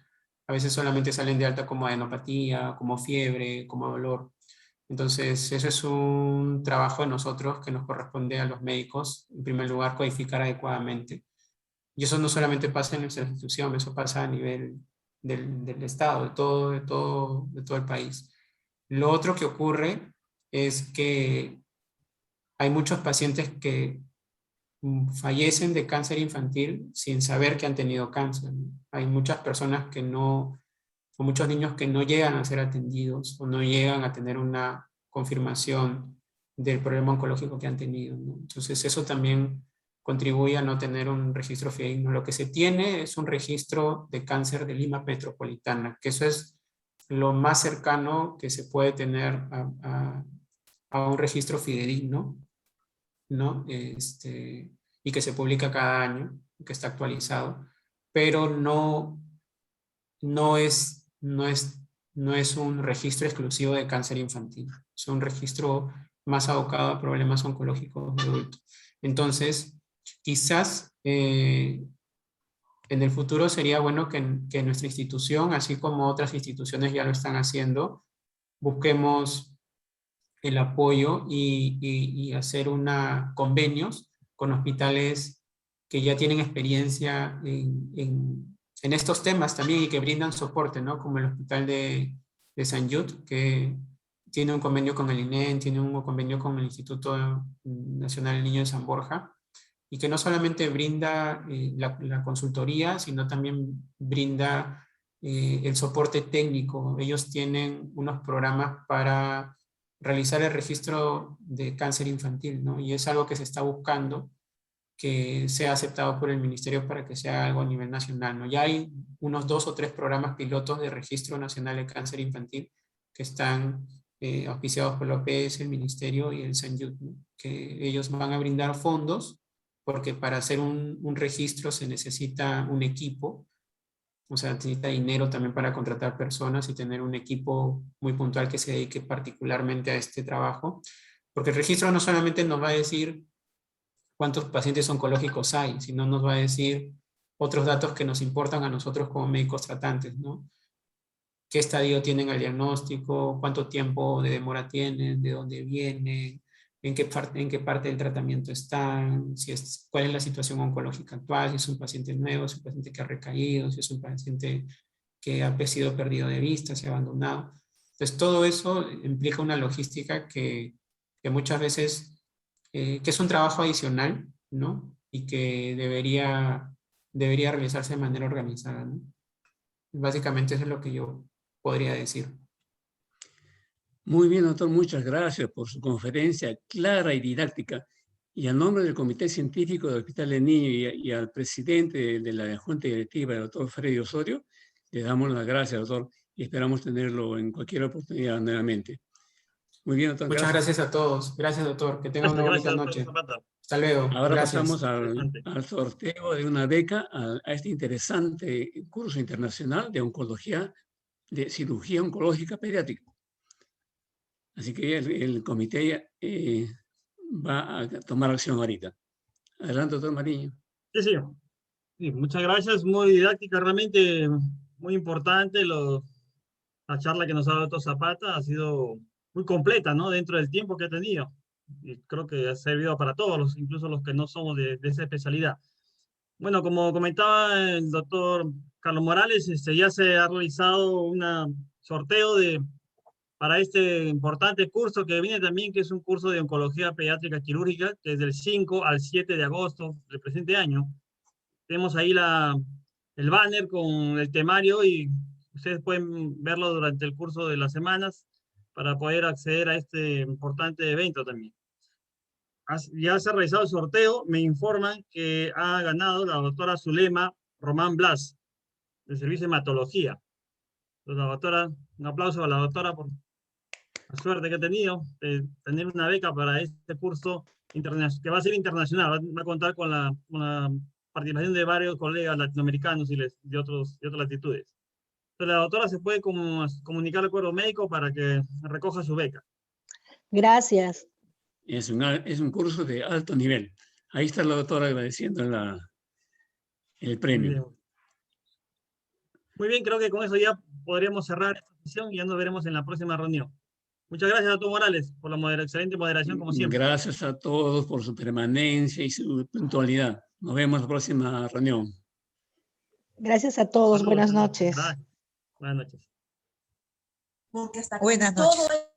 a veces solamente salen de alta como adenopatía, como fiebre, como dolor. Entonces, eso es un trabajo de nosotros que nos corresponde a los médicos, en primer lugar, codificar adecuadamente. Y eso no solamente pasa en nuestra institución, eso pasa a nivel del Estado, de todo el país. Lo otro que ocurre es que hay muchos pacientes que fallecen de cáncer infantil sin saber que han tenido cáncer, ¿no? Hay muchas personas que no, o muchos niños que no llegan a ser atendidos o no llegan a tener una confirmación del problema oncológico que han tenido, ¿no? Entonces eso también contribuye a no tener un registro fidedigno. Lo que se tiene es un registro de cáncer de Lima Metropolitana, que eso es lo más cercano que se puede tener a un registro fidedigno, ¿no? Y que se publica cada año, que está actualizado, pero no es un registro exclusivo de cáncer infantil, es un registro más abocado a problemas oncológicos de adultos. Entonces, quizás en el futuro sería bueno que nuestra institución, así como otras instituciones ya lo están haciendo, busquemos el apoyo y hacer convenios con hospitales que ya tienen experiencia en estos temas también y que brindan soporte, ¿no? Como el Hospital de San Jude, que tiene un convenio con el INEM, tiene un convenio con el Instituto Nacional del Niño de San Borja, y que no solamente brinda la consultoría, sino también brinda el soporte técnico. Ellos tienen unos programas para realizar el registro de cáncer infantil, ¿no? Y es algo que se está buscando que sea aceptado por el ministerio para que sea algo a nivel nacional, ¿no? Ya hay unos 2 o 3 programas pilotos de registro nacional de cáncer infantil que están auspiciados por la OPS, el ministerio y el SANYUT, ¿no? Que ellos van a brindar fondos porque para hacer un registro se necesita un equipo, o sea, necesita dinero también para contratar personas y tener un equipo muy puntual que se dedique particularmente a este trabajo, porque el registro no solamente nos va a decir cuántos pacientes oncológicos hay, sino nos va a decir otros datos que nos importan a nosotros como médicos tratantes, ¿no? ¿Qué estadio tienen el diagnóstico? ¿Cuánto tiempo de demora tienen? ¿De dónde vienen? ¿En qué parte del tratamiento están? ¿Cuál es la situación oncológica actual? Si es un paciente nuevo, si es un paciente que ha recaído, si es un paciente que ha sido perdido de vista, se ha abandonado. Entonces, todo eso implica una logística que muchas veces, que es un trabajo adicional, ¿no? Y que debería realizarse de manera organizada, ¿no? Básicamente eso es lo que yo podría decir. Muy bien, doctor, muchas gracias por su conferencia clara y didáctica. Y a nombre del Comité Científico del Hospital del Niño y al presidente de la Junta Directiva, el doctor Freddy Osorio, le damos las gracias, doctor, y esperamos tenerlo en cualquier oportunidad nuevamente. Muy bien, doctor. Muchas gracias a todos. Gracias, doctor. Que tengan una bonita noche. Zapata. Hasta luego. Ahora gracias. pasamos al sorteo de una beca a este interesante curso internacional de oncología, de cirugía oncológica pediátrica. Así que el comité va a tomar acción ahorita. Adelante, doctor Mariño. Sí, sí. Sí, muchas gracias. Muy didáctica, realmente muy importante. La charla que nos ha dado el doctor Zapata ha sido muy completa, ¿no? Dentro del tiempo que ha tenido. Y creo que ha servido para todos, incluso los que no somos de esa especialidad. Bueno, como comentaba el doctor Carlos Morales, ya se ha realizado un sorteo de para este importante curso que viene también, que es un curso de oncología pediátrica quirúrgica, que es del 5 al 7 de agosto del presente año. Tenemos ahí el banner con el temario y ustedes pueden verlo durante el curso de las semanas para poder acceder a este importante evento también. Ya se ha realizado el sorteo, me informan que ha ganado la doctora Zulema Román Blas, del Servicio de Hematología. Entonces, la doctora, un aplauso a la doctora por la suerte que ha tenido de tener una beca para este curso que va a ser internacional, va a contar con la participación de varios colegas latinoamericanos y de otras latitudes. Entonces, la doctora se puede comunicar al cuerpo médico para que recoja su beca. Gracias. Es un curso de alto nivel. Ahí está la doctora agradeciendo el premio. Muy bien, creo que con eso ya podríamos cerrar esta sesión y ya nos veremos en la próxima reunión. Muchas gracias a Dr. Morales por la excelente moderación, como siempre. Gracias a todos por su permanencia y su puntualidad. Nos vemos en la próxima reunión. Gracias a todos. Saludos. Buenas noches. Buenas noches. Buenas noches.